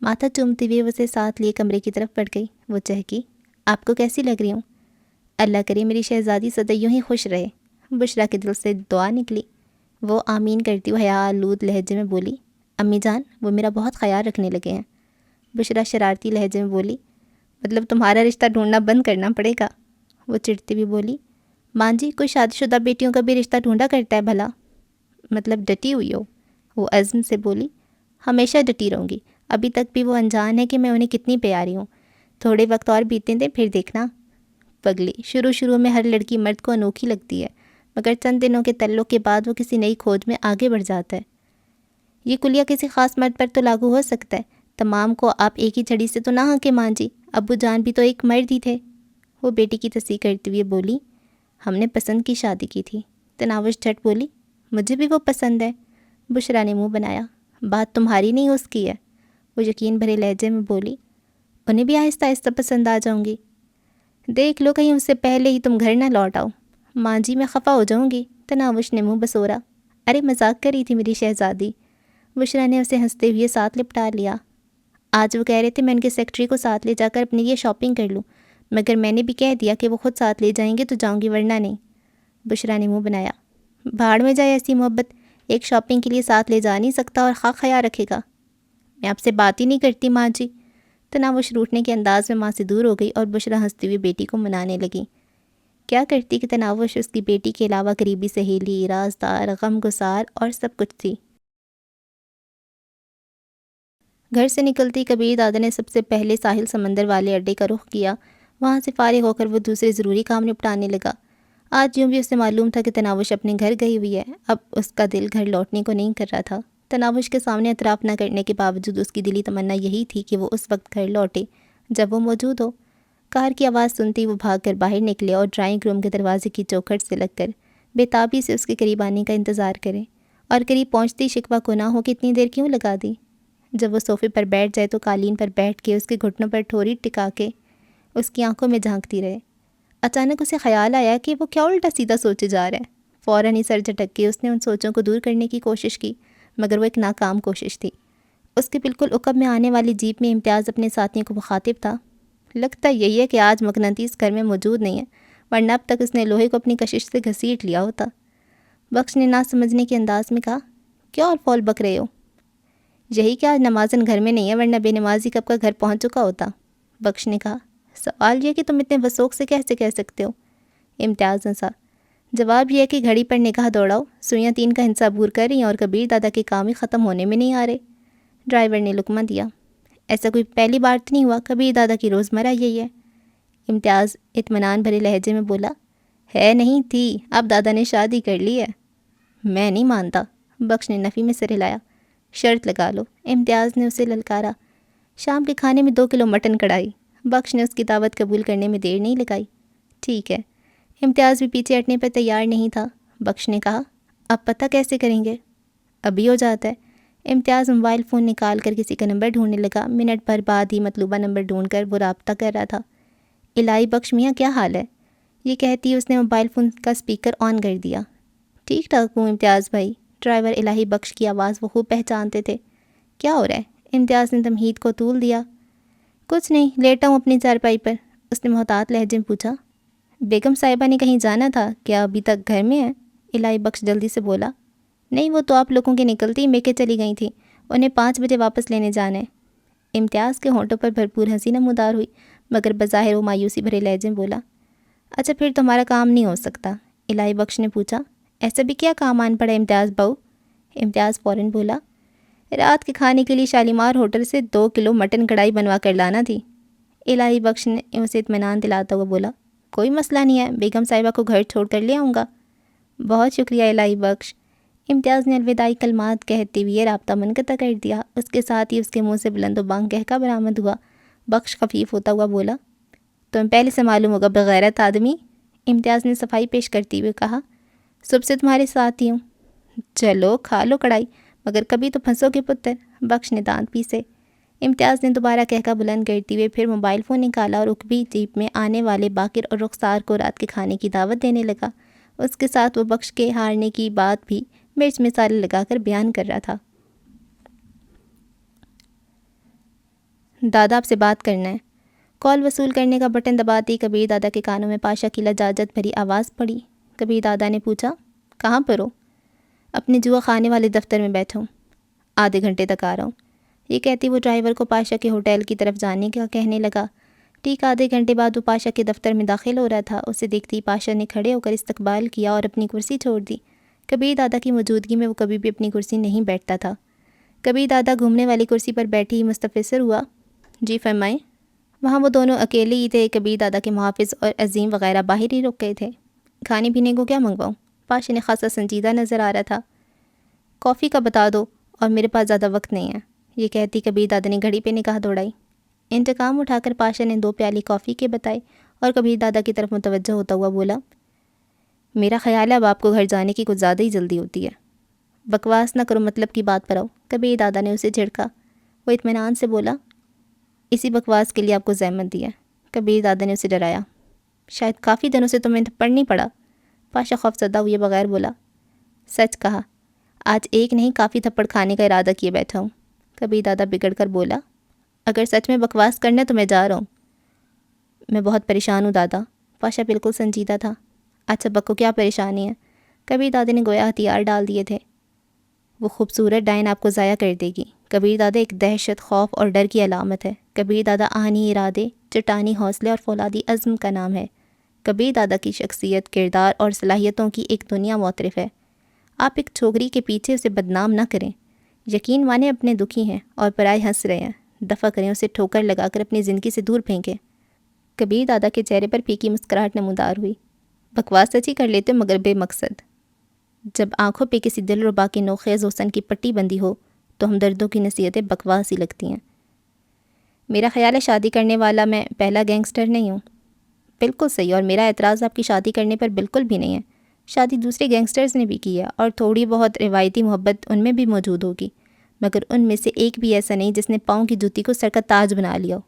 ماتھا چومتی ہوئے اسے ساتھ لیے کمرے کی طرف بڑھ گئی۔ وہ چہکی، آپ کو کیسی لگ رہی ہوں؟ اللہ کرے میری شہزادی سدا یوں ہی خوش رہے۔ بشریٰ کے دل سے دعا نکلی۔ وہ آمین کرتی ہوئے حیا آلود لہجے میں بولی، امی جان وہ میرا بہت خیال رکھنے لگے ہیں۔ بشریٰ شرارتی لہجے میں بولی، مطلب تمہارا رشتہ ڈھونڈنا بند کرنا پڑے گا؟ وہ چڑھتی ہوئی بولی، ماں جی کوئی شادی شدہ بیٹیوں کا بھی رشتہ ڈھونڈا کرتا ہے بھلا؟ مطلب ڈٹی ہوئی ہو؟ وہ عزم سے بولی، ہمیشہ ڈٹی رہوں گی، ابھی تک بھی وہ انجان ہے کہ میں انہیں کتنی پیاری ہوں۔ تھوڑے وقت اور بیتنے دیں پھر دیکھنا۔ پگلی، شروع میں ہر لڑکی مرد کو انوکھی لگتی ہے، مگر چند دنوں کے تعلق کے بعد وہ کسی نئی کھوج میں آگے بڑھ جاتا ہے۔ یہ کلیہ کسی خاص مرد پر تو لاگو ہو سکتا ہے، تمام کو آپ ایک ہی چھڑی سے تو نہ ہانکے ماں جی، ابو جان بھی تو ایک مرد ہی تھے۔ وہ بیٹی کی تصحیح کرتے ہوئے بولی، ہم نے پسند کی شادی کی تھی۔ تناوش جھٹ بولی، مجھے بھی وہ پسند ہے۔ بشریٰ نے منہ بنایا، بات تمہاری نہیں اس کی ہے۔ وہ یقین بھرے لہجے میں بولی، انہیں بھی آہستہ آہستہ پسند آ جاؤں گی۔ دیکھ لو کہیں اس سے پہلے ہی تم گھر نہ لوٹ آؤ۔ ماں جی میں خفا ہو جاؤں گی۔ تناوش نے منہ بسورا، ارے مذاق کر رہی تھی میری شہزادی۔ بشریٰ نے اسے ہنستے ہوئے ساتھ لپٹا لیا۔ آج وہ کہہ رہے تھے میں ان کے سیکرٹری کو ساتھ لے جا کر اپنے لیے شاپنگ کر لوں، مگر میں نے بھی کہہ دیا کہ وہ خود ساتھ لے جائیں گے تو جاؤں گی ورنہ نہیں۔ بشریٰ نے منہ بنایا، بھاڑ میں جائے ایسی محبت، ایک شاپنگ کے لیے ساتھ لے جا نہیں سکتا اور خواہ خیال رکھے گا۔ میں آپ سے بات ہی نہیں کرتی ماں جی۔ تناوش روٹنے کے انداز میں ماں سے دور ہو گئی اور بشریٰ ہنستی ہوئی بیٹی کو منانے لگی۔ کیا کرتی کہ تناوش اس کی بیٹی کے علاوہ قریبی سہیلی، رازدار، غم گسار اور سب کچھ تھی۔ گھر سے نکلتی کبیر دادا نے سب سے پہلے ساحل سمندر والے اڈے کا رخ کیا۔ وہاں سے فارغ ہو کر وہ دوسرے ضروری کام نپٹانے لگا۔ آج یوں بھی اسے معلوم تھا کہ تناوش اپنے گھر گئی ہوئی ہے، اب اس کا دل گھر لوٹنے کو نہیں کر رہا تھا۔ تناوش کے سامنے اعتراف نہ کرنے کے باوجود اس کی دلی تمنا یہی تھی کہ وہ اس وقت گھر لوٹے جب وہ موجود ہو۔ کار کی آواز سنتی وہ بھاگ کر باہر نکلے اور ڈرائنگ روم کے دروازے کی چوکھٹ سے لگ کر بےتابی سے اس کے قریب آنے کا انتظار کرے، اور قریب پہنچتی شکوہ کو نہ ہو کہ اتنی دیر کیوں لگا دی۔ جب وہ صوفے پر بیٹھ جائے تو قالین پر بیٹھ کے اس کے گھٹنوں پر ٹھوری ٹکا کے اس کی آنکھوں میں جھانکتی رہے۔ اچانک اسے خیال آیا کہ وہ کیا الٹا سیدھا سوچے جا رہا ہے۔ فوراً ہی سر جھٹک کے اس نے ان سوچوں کو دور کرنے کی کوشش کی، مگر وہ ایک ناکام کوشش تھی۔ اس کے بالکل عقب میں آنے والی جیپ میں امتیاز اپنے ساتھیوں کو مخاطب تھا۔ لگتا یہی ہے کہ آج مقناطیس گھر میں موجود نہیں ہے، ورنہ اب تک اس نے لوہے کو اپنی کشش سے گھسیٹ لیا ہوتا۔ بخش نے نہ سمجھنے کے انداز میں کہا، کیا اور فول بک رہے ہو؟ یہی کہ آج نمازن گھر میں نہیں ہے، ورنہ بے نمازی کب کا گھر پہنچ چکا ہوتا۔ بخش نے کہا، سوال یہ کہ تم اتنے وثوق سے کیسے کہہ سکتے ہو؟ امتیاز ہنسا، جواب یہ ہے کہ گھڑی پر نگاہ دوڑاؤ، سوئیاں تین کا ہنسا بور کر رہی ہیں اور کبیر دادا کے کام ہی ختم ہونے میں نہیں آ رہے۔ ڈرائیور نے لقمہ دیا، ایسا کوئی پہلی بار تو نہیں ہوا، کبیر دادا کی روزمرہ یہی ہے۔ امتیاز اطمینان بھرے لہجے میں بولا، ہے نہیں تھی، اب دادا نے شادی کر لی ہے۔ میں نہیں مانتا، بخش نے نفی میں سر ہلایا۔ شرط لگا لو، امتیاز نے اسے للکارا۔ شام کے کھانے میں 2 کلو مٹن کڑھائی۔ بخش نے اس کی دعوت قبول کرنے میں دیر نہیں لگائی۔ ٹھیک ہے۔ امتیاز بھی پیچھے ہٹنے پر تیار نہیں تھا۔ بخش نے کہا، اب پتہ کیسے کریں گے؟ ابھی ہو جاتا ہے۔ امتیاز موبائل فون نکال کر کسی کا نمبر ڈھونڈنے لگا۔ منٹ بھر بعد ہی مطلوبہ نمبر ڈھونڈ کر وہ رابطہ کر رہا تھا۔ الہی بخش میاں کیا حال ہے؟ یہ کہتی اس نے موبائل فون کا سپیکر آن کر دیا۔ ٹھیک ٹھاک ہوں امتیاز بھائی۔ ڈرائیور الہی بخش کی آواز وہ خوب پہچانتے تھے۔ کیا ہو رہا ہے؟ امتیاز نے تمہید کو طول دیا۔ کچھ نہیں، لیٹا ہوں اپنی چارپائی پر۔ اس نے محتاط لہجے میں پوچھا، بیگم صاحبہ نے کہیں جانا تھا کیا ابھی تک گھر میں ہے؟ الہی بخش جلدی سے بولا، نہیں وہ تو آپ لوگوں کے نکلتے ہی میکے چلی گئی تھیں، انہیں 5 بجے واپس لینے جانا ہے۔ امتیاز کے ہونٹوں پر بھرپور ہنسی نمودار ہوئی، مگر بظاہر وہ مایوسی بھرے لہجے میں بولا، اچھا پھر تمہارا کام نہیں ہو سکتا؟ الہی بخش نے پوچھا، ایسا بھی کیا کام آن پڑا امتیاز بہو؟ امتیاز فوراً بولا، رات کے کھانے کے لیے شالیمار ہوٹل سے 2 کلو مٹن کڑھائی بنوا کر لانا تھی۔ الہی بخش نے اسے اطمینان دلاتا ہوا بولا، کوئی مسئلہ نہیں ہے، بیگم صاحبہ کو گھر چھوڑ کر لے آؤں گا۔ بہت شکریہ الہی بخش۔ امتیاز نے الوداعی کلمات کہتے ہوئے رابطہ منقطع کر دیا۔ اس کے ساتھ ہی اس کے منہ سے بلند و بانگ کہکا برآمد ہوا۔ بخش خفیف ہوتا ہوا بولا، تمہیں پہلے سے معلوم ہوگا بغیرت آدمی۔ امتیاز نے صفائی پیش کرتے ہوئے کہا، صبح سے تمہارے ساتھ ہی ہوں۔ چلو کھا لو کڑھائی، مگر کبھی تو پھنسو گے پتر۔ بخش نے دانت پیسے۔ امتیاز نے دوبارہ کہکا بلند کرتے ہوئے پھر موبائل فون نکالا اور اکبی جیپ میں آنے والے باقر اور رخسار کو رات کے کھانے کی دعوت دینے لگا۔ اس کے ساتھ وہ بخش کے ہارنے کی بات بھی مرچ مثالیں لگا کر بیان کر رہا تھا۔ دادا آپ سے بات کرنا ہے۔ کال وصول کرنے کا بٹن دباتے ہی کبیر دادا کے کانوں میں پاشا کی لجاجت بھری آواز پڑی۔ کبیر دادا نے پوچھا، کہاں پر ہو؟ اپنے جوا خانے والے دفتر میں بیٹھا ہوں، آدھے گھنٹے تک آ رہا ہوں۔ یہ کہتی وہ ڈرائیور کو پاشا کے ہوٹل کی طرف جانے کا کہنے لگا۔ ٹھیک آدھے گھنٹے بعد وہ پاشا کے دفتر میں داخل ہو رہا تھا۔ اسے دیکھتی پاشا نے کھڑے ہو کر استقبال کیا اور اپنی کرسی چھوڑ دی۔ کبیر دادا کی موجودگی میں وہ کبھی بھی اپنی کرسی نہیں بیٹھتا تھا۔ کبیر دادا گھومنے والی کرسی پر بیٹھی ہی مستفسر ہوا، جی فرمائیں۔ وہاں وہ دونوں اکیلے ہی تھے۔ کبیر دادا کے محافظ اور عظیم وغیرہ باہر ہی رک گئے تھے۔ کھانے پینے کو کیا منگواؤں؟ پاشا نے خاصا سنجیدہ نظر آ رہا تھا۔ کافی کا بتا دو، اور میرے پاس زیادہ وقت نہیں ہے۔ یہ کہتی کبیر دادا نے گھڑی پہ نگاہ دوڑائی۔ انتقام اٹھا کر پاشا نے 2 پیالے کافی کے بتائے اور کبیر دادا کی طرف متوجہ ہوتا ہوا بولا، میرا خیال ہے اب آپ کو گھر جانے کی کچھ زیادہ ہی جلدی ہوتی ہے۔ بکواس نہ کرو، مطلب کی بات پر آؤ۔ کبیر دادا نے اسے جھڑکا۔ وہ اطمینان سے بولا، اسی بکواس کے لیے آپ کو زحمت دی ہے۔ کبیر دادا نے اسے ڈرایا، شاید کافی دنوں سے تمہیں تھپڑ نہیں پڑا۔ پاشا خوفزدہ ہوئے بغیر بولا، سچ کہا، آج ایک نہیں کافی تھپڑ کھانے کا ارادہ کیے بیٹھا ہوں۔ کبیر دادا بگڑ کر بولا، اگر سچ میں بکواس کرنا تو میں جا رہا ہوں۔ میں بہت پریشان ہوں دادا۔ پاشا بالکل سنجیدہ تھا۔ اچھا بکو، کیا پریشانی ہے؟ کبیر دادا نے گویا ہتھیار ڈال دیے تھے۔ وہ خوبصورت ڈائن آپ کو ضائع کر دے گی۔ کبیر دادا ایک دہشت، خوف اور ڈر کی علامت ہے۔ کبیر دادا آہنی ارادے، چٹانی حوصلے اور فولادی عزم کا نام ہے۔ کبیر دادا کی شخصیت، کردار اور صلاحیتوں کی ایک دنیا معترف ہے۔ آپ ایک چھوکری کے پیچھے اسے بدنام نہ کریں۔ یقین مانیں اپنے دکھی ہیں اور پرائے ہنس رہے ہیں، دفع کریں، اسے ٹھوکر لگا کر اپنی زندگی سے دور پھینکیں۔ کبیر دادا کے چہرے پر پھیکی مسکراہٹ نمودار ہوئی۔ بکواس سچی کر لیتے مگر بے مقصد۔ جب آنکھوں پہ کسی دل ربا کے نوخیز حسن کی پٹی بندی ہو تو ہمدردوں کی نصیحتیں بکواس ہی لگتی ہیں۔ میرا خیال ہے شادی کرنے والا میں پہلا گینگسٹر نہیں ہوں۔ بالکل صحیح، اور میرا اعتراض آپ کی شادی کرنے پر بالکل بھی نہیں ہے۔ شادی دوسرے گینگسٹرز نے بھی کی ہے اور تھوڑی بہت روایتی محبت ان میں بھی موجود ہوگی، مگر ان میں سے ایک بھی ایسا نہیں جس نے پاؤں کی جوتی کو سر کا تاج بنا لیا ہو۔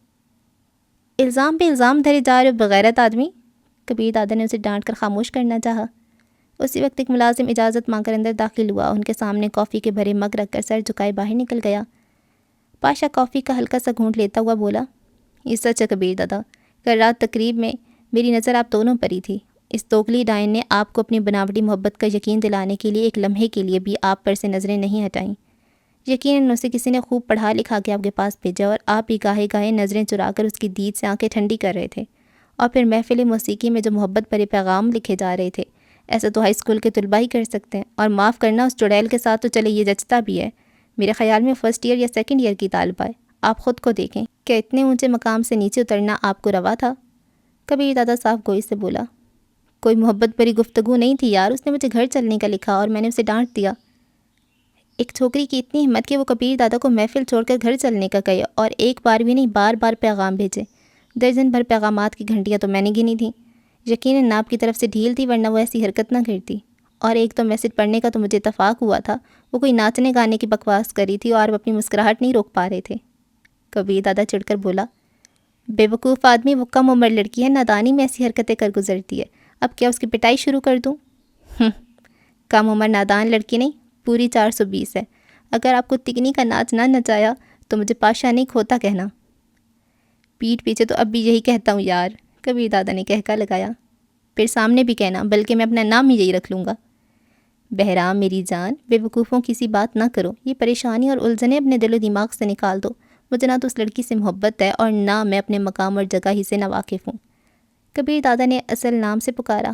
الزام پہ الزام دھرے جا رہے ہو بغیرت آدمی۔ کبیر دادا نے اسے ڈانٹ کر خاموش کرنا چاہا۔ اسی وقت ایک ملازم اجازت مانگ کر اندر داخل ہوا۔ ان کے سامنے کافی کے بھرے مگ رکھ کر سر جھکائے باہر نکل گیا۔ پاشا کافی کا ہلکا سا گھونٹ لیتا ہوا بولا، یہ سچ ہے کبیر دادا، کل رات تقریب میں میری نظر آپ دونوں پر ہی تھی۔ اس توغلی ڈائن نے آپ کو اپنی بناوٹی محبت کا یقین دلانے کے لیے ایک لمحے کے لیے بھی آپ پر سے نظریں نہیں ہٹائیں۔ یقیناً اسے کسی نے خوب پڑھا لکھا کے آپ کے پاس بھیجا اور آپ ہی گاہے گاہے نظریں چرا کر اس کی دید سے آنکھیں ٹھنڈی کر رہے تھے، اور پھر محفل موسیقی میں جو محبت بھرے پیغام لکھے جا رہے تھے، ایسا تو ہائی اسکول کے طلباء ہی کر سکتے ہیں۔ اور معاف کرنا، اس چڑیل کے ساتھ تو چلے یہ جچتا بھی ہے، میرے خیال میں فرسٹ ایئر یا سیکنڈ ایئر کی طالبہ ہے۔ آپ خود کو دیکھیں کہ اتنے اونچے مقام سے نیچے اترنا آپ کو روا تھا؟ کبیر دادا صاف گوئی سے بولا، کوئی محبت بھری گفتگو نہیں تھی یار، اس نے مجھے گھر چلنے کا لکھا اور میں نے اسے ڈانٹ دیا۔ ایک چھوکری کی اتنی ہمت کہ وہ کبیر دادا کو محفل چھوڑ کر گھر چلنے کا کہے، اور ایک بار بھی نہیں بار بار پیغام بھیجے۔ درجن بھر پیغامات کی گھنٹیاں تو میں نے گنی تھیں۔ یقیناً آپ کی طرف سے ڈھیل تھی، ورنہ وہ ایسی حرکت نہ کرتی۔ اور ایک تو میسج پڑھنے کا تو مجھے اتفاق ہوا تھا، وہ کوئی ناچنے گانے کی بکواس کر رہی تھی اور وہ اپنی مسکراہٹ نہیں روک پا رہے تھے۔ کبیر دادا چڑھ کر بولا، بے وقوف آدمی، وہ کم عمر لڑکی ہے، نادانی میں ایسی حرکتیں کر گزرتی ہے، اب کیا اس کی پٹائی شروع کر دوں؟ کم عمر نادان لڑکی نہیں، پوری 420 ہے۔ اگر آپ کو تکنی کا ناچ نہ نچایا تو مجھے پاشا نہیں کھوتا کہنا۔ پیٹھ پیچھے تو اب بھی یہی کہتا ہوں یار، کبیر دادا نے کہکا لگایا۔ پھر سامنے بھی کہنا، بلکہ میں اپنا نام ہی یہی رکھ لوں گا۔ بہرام میری جان، بے وقوفوں کی سی بات نہ کرو، یہ پریشانی اور الجھنیں اپنے دل و دماغ سے نکال دو۔ مجھے نہ تو اس لڑکی سے محبت ہے اور نہ میں اپنے مقام اور جگہ ہی سے ناواقف ہوں۔ کبیر دادا نے اصل نام سے پکارا۔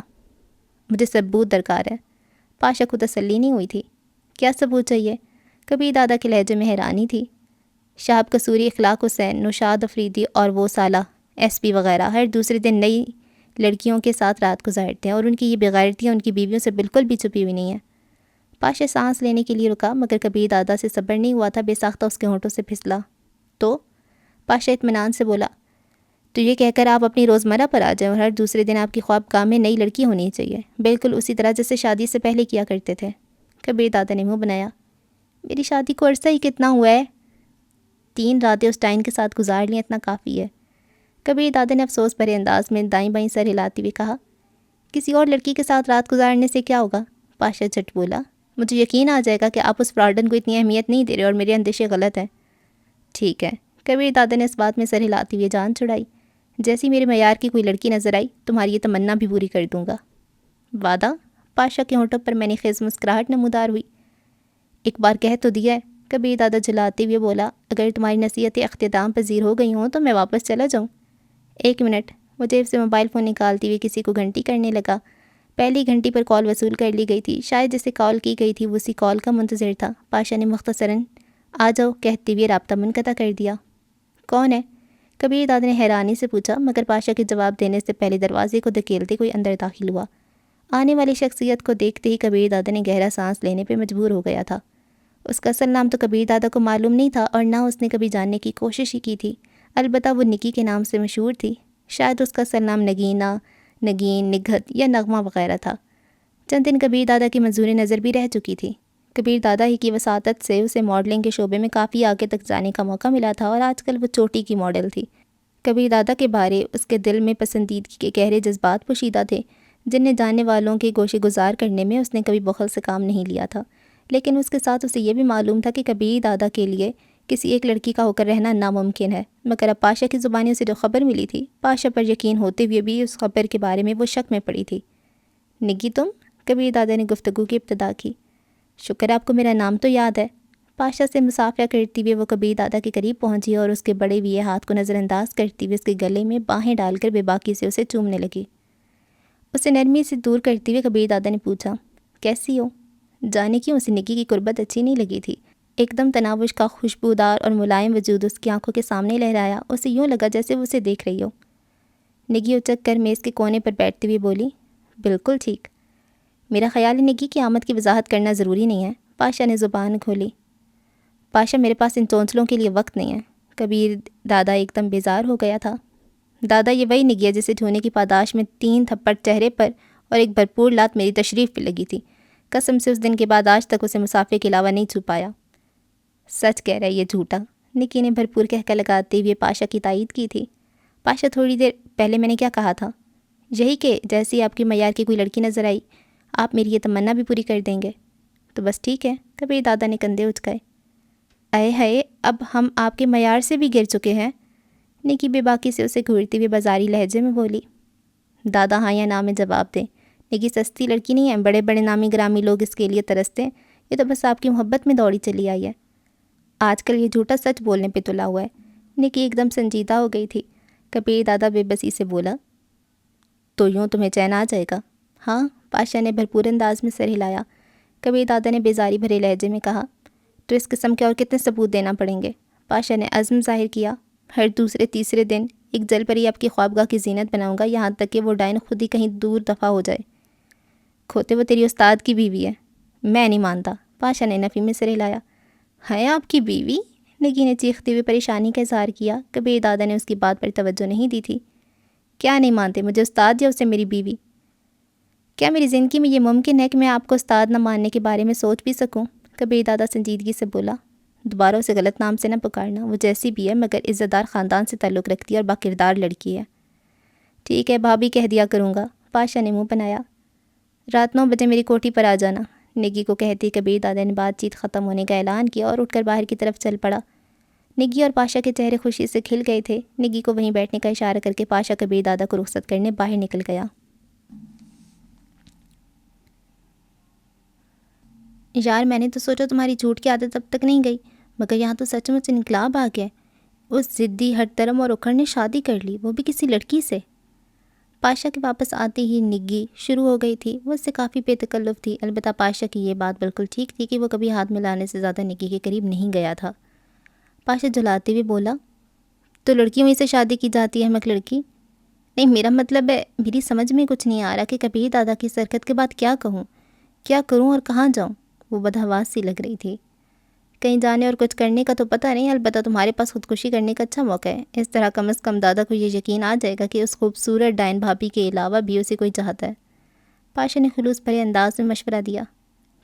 مجھے ثبوت درکار ہے۔ پاشا کو تسلی نہیں ہوئی تھی۔ کیا ثبوت چاہیے؟ کبیر دادا کے لہجے میں حیرانی تھی۔ شاہب قصوری، اخلاق حسین، نوشاد افریدی اور وہ سالہ ایس پی وغیرہ ہر دوسرے دن نئی لڑکیوں کے ساتھ رات گزارتے ہیں اور ان کی یہ بغیرتیاں ان کی بیویوں سے بالکل بھی چھپی ہوئی نہیں ہیں۔ پاشا سانس لینے کے لیے رکا مگر کبیر دادا سے صبر نہیں ہوا تھا، بے ساختہ اس کے ہونٹوں سے پھسلا۔ تو پاشا اطمینان سے بولا، تو یہ کہہ کر آپ اپنی روزمرہ پر آ جائیں اور ہر دوسرے دن آپ کی خواب گاہ میں نئی لڑکی ہونی چاہیے، بالکل اسی طرح جیسے شادی سے پہلے کیا کرتے تھے۔ کبیر دادا نے منہ بنایا، میری شادی کو عرصہ ہی کتنا ہوا ہے؟ 3 راتیں اس ٹائن کے ساتھ گزار لیں، اتنا کافی ہے۔ کبیر دادا نے افسوس بھرے انداز میں دائیں بائیں سر ہلاتے ہوئے کہا، کسی اور لڑکی کے ساتھ رات گزارنے سے کیا ہوگا؟ پاشا جھٹ بولا، مجھے یقین آ جائے گا کہ آپ اس فراڈن کو اتنی اہمیت نہیں دے رہے اور میرے اندیشے غلط ہیں۔ ٹھیک ہے، کبیر دادا نے اس بات میں سر ہلاتے ہوئے جان چھڑائی، جیسی میرے معیار کی کوئی لڑکی نظر آئی تمہاری یہ تمنا بھی پوری کر دوں گا۔ وعدہ؟ پاشا کے ہونٹوں پر میں نے خیز مسکراہٹ نمودار ہوئی۔ ایک بار کہہ تو دیا ہے، کبیر دادا جلاتے ہوئے بولا، اگر تمہاری نصیحتیں اختتام پذیر ہو گئی ہوں تو میں واپس چلا جاؤں۔ 1 منٹ، وہ جیب سے موبائل فون نکالتے ہوئے کسی کو گھنٹی کرنے لگا۔ پہلی گھنٹی پر کال وصول کر لی گئی تھی، شاید جسے کال کی گئی تھی وہ اسی کال کا منتظر تھا۔ پاشا نے مختصراً آ جاؤ کہتے ہوئے رابطہ منقطع کر دیا۔ کون ہے؟ کبیر دادا نے حیرانی سے پوچھا مگر پاشا کے جواب دینے سے پہلے دروازے کو دھکیلتے کوئی اندر داخل ہوا۔ آنے والی شخصیت کو دیکھتے ہی کبیر دادا نے گہرا سانس لینے پہ مجبور ہو گیا تھا۔ اس کا اصل نام تو کبیر دادا کو معلوم نہیں تھا اور نہ اس نے کبھی جاننے کی کوشش ہی کی تھی، البتہ وہ نکی کے نام سے مشہور تھی۔ شاید اس کا اصل نام نگینہ، نگین، نگہت یا نغمہ وغیرہ تھا۔ چند دن کبیر دادا کی منظور نظر بھی رہ چکی تھی۔ کبیر دادا ہی کی وساطت سے اسے ماڈلنگ کے شعبے میں کافی آگے تک جانے کا موقع ملا تھا اور آج کل وہ چوٹی کی ماڈل تھی۔ کبیر دادا کے بارے اس کے دل میں پسندیدگی کے گہرے جذبات پوشیدہ تھے، جنہیں جاننے والوں کے گوشے گزار کرنے میں اس نے کبھی بخل سے کام نہیں لیا تھا، لیکن اس کے ساتھ اسے یہ بھی معلوم تھا کہ کبیر دادا کے لیے کسی ایک لڑکی کا ہو کر رہنا ناممکن ہے۔ مگر اب پاشا کی زبانی اسے جو خبر ملی تھی، پاشا پر یقین ہوتے ہوئے بھی اس خبر کے بارے میں وہ شک میں پڑی تھی۔ نگی تم؟ کبیر دادا نے گفتگو کی ابتدا کی۔ شکر آپ کو میرا نام تو یاد ہے۔ پاشا سے مسافرہ کرتی ہوئے وہ کبیر دادا کے قریب پہنچی اور اس کے بڑے ہوئے ہاتھ کو نظر انداز کرتی ہوئے اس کے گلے میں باہیں ڈال کر بے باکی سے اسے چومنے لگی۔ اسے نرمی سے دور کرتے ہوئے کبیر دادا نے پوچھا، کیسی ہو؟ جانے کیوں اسے نگی کی قربت اچھی نہیں لگی تھی۔ ایک دم تناوش کا خوشبودار اور ملائم وجود اس کی آنکھوں کے سامنے لہرایا، اسے یوں لگا جیسے وہ اسے دیکھ رہی ہو۔ نگی اچک کر میز کے کونے پر بیٹھتے ہوئے بولی، بالکل ٹھیک۔ میرا خیال ہے نگی کی آمد کی وضاحت کرنا ضروری نہیں ہے۔ پاشا نے زبان کھولی۔ پاشا میرے پاس ان چونچلوں کے لیے وقت نہیں ہے۔ کبیر دادا ایک دم بیزار ہو گیا تھا۔ دادا یہ وہی نگی ہے جسے چھونے کی پاداش میں 3 تھپڑ چہرے پر اور ایک بھرپور لات میری تشریف پہ لگی تھی۔ قسم سے اس دن کے بعد آج تک اسے مسافے کے علاوہ نہیں چھو پایا۔ سچ کہہ رہا ہے یہ جھوٹا، نکی نے بھرپور کہہ کر لگاتے ہوئے پاشا کی تائید کی تھی۔ پاشا تھوڑی دیر پہلے میں نے کیا کہا تھا؟ یہی کہ جیسے آپ کی معیار کی کوئی لڑکی نظر آئی آپ میری یہ تمنا بھی پوری کر دیں گے۔ تو بس ٹھیک ہے، کبیر دادا نے کندھے اچکائے۔ اے ہائے، اب ہم آپ کے معیار سے بھی گر چکے ہیں۔ نکی بے باکی سے اسے گھورتی ہوئے بازاری لہجے میں بولی۔ دادا ہاں یا نہ میں جواب دیں، نکی سستی لڑکی نہیں ہے، بڑے بڑے نامی گرامی لوگ اس کے لیے ترستے ہیں، یہ تو بس آپ کی محبت میں دوڑی چلی آئی ہے۔ آج کل یہ جھوٹا سچ بولنے پہ تلا ہوا ہے۔ نکی ایک دم سنجیدہ ہو گئی تھی۔ کبیر دادا بے بسی سے بولا، تو یوں تمہیں چین آ جائے گا؟ ہاں، پاشا نے بھرپور انداز میں سر ہلایا۔ کبیر دادا نے بیزاری بھرے لہجے میں کہا، تو اس قسم کے اور کتنے ثبوت دینا پڑیں گے؟ پاشا نے عزم ظاہر کیا۔ ہر دوسرے تیسرے دن ایک جل پری آپ کی خوابگاہ کی زینت بناؤں گا، یہاں تک کہ وہ ڈائن خود ہی کہیں دور دفع ہو جائے۔ کھوتے وہ تیری استاد کی بیوی ہے۔ میں نہیں مانتا، پاشا نے نفی میں سر ہلایا۔ ہے آپ کی بیوی؟ نگی نے چیختے ہوئے پریشانی کا اظہار کیا۔ کبیر دادا نے اس کی بات پر توجہ نہیں دی تھی۔ کیا نہیں مانتے؟ مجھے استاد یا اسے میری بیوی؟ کیا میری زندگی میں یہ ممکن ہے کہ میں آپ کو استاد نہ ماننے کے بارے میں سوچ بھی سکوں؟ کبیر دادا سنجیدگی سے بولا، دوبارہ اسے غلط نام سے نہ پکارنا، وہ جیسی بھی ہے مگر عزت دار خاندان سے تعلق رکھتی ہے اور باکردار لڑکی ہے۔ ٹھیک ہے، بھابھی کہہ دیا کروں گا، پاشا نے منہ بنایا۔ رات 9 بجے میری کوٹھی پر آ جانا، نگی کو کہتی کبیر دادا نے بات چیت ختم ہونے کا اعلان کیا اور اٹھ کر باہر کی طرف چل پڑا۔ نگی اور پاشا کے چہرے خوشی سے کھل گئے تھے۔ نگی کو وہیں بیٹھنے کا اشارہ کر کے پاشا کبیر دادا کو رخصت کرنے باہر نکل گیا۔ یار، میں نے تو سوچا تمہاری جھوٹ کی عادت اب تک نہیں گئی، مگر یہاں تو سچ مچ انقلاب آ گیا۔ اس ضدی ہٹ درم اور اکھڑ نے شادی کر لی، وہ بھی کسی لڑکی سے۔ پاشا کے واپس آتے ہی نگی شروع ہو گئی تھی۔ وہ اس سے کافی بے تکلف تھی، البتہ پاشا کی یہ بات بالکل ٹھیک تھی کہ وہ کبھی ہاتھ ملانے سے زیادہ نگی کے قریب نہیں گیا تھا۔ پاشا جھلاتے ہوئے بولا، تو لڑکیوں ہی سے شادی کی جاتی ہے، احمق لڑکی۔ نہیں، میرا مطلب ہے میری سمجھ میں کچھ نہیں آ رہا کہ کبیر دادا کی اس حرکت کے بعد کیا کہوں، کیا کروں اور کہاں جاؤں۔ وہ بدحواس سی لگ رہی تھی۔ کہیں جانے اور کچھ کرنے کا تو پتہ نہیں، البتہ تمہارے پاس خودکشی کرنے کا اچھا موقع ہے۔ اس طرح کم از کم دادا کو یہ یقین آ جائے گا کہ اس خوبصورت ڈائن بھابھی کے علاوہ بھی اسے کوئی چاہتا ہے۔ پاشا نے خلوص بھرے انداز میں مشورہ دیا۔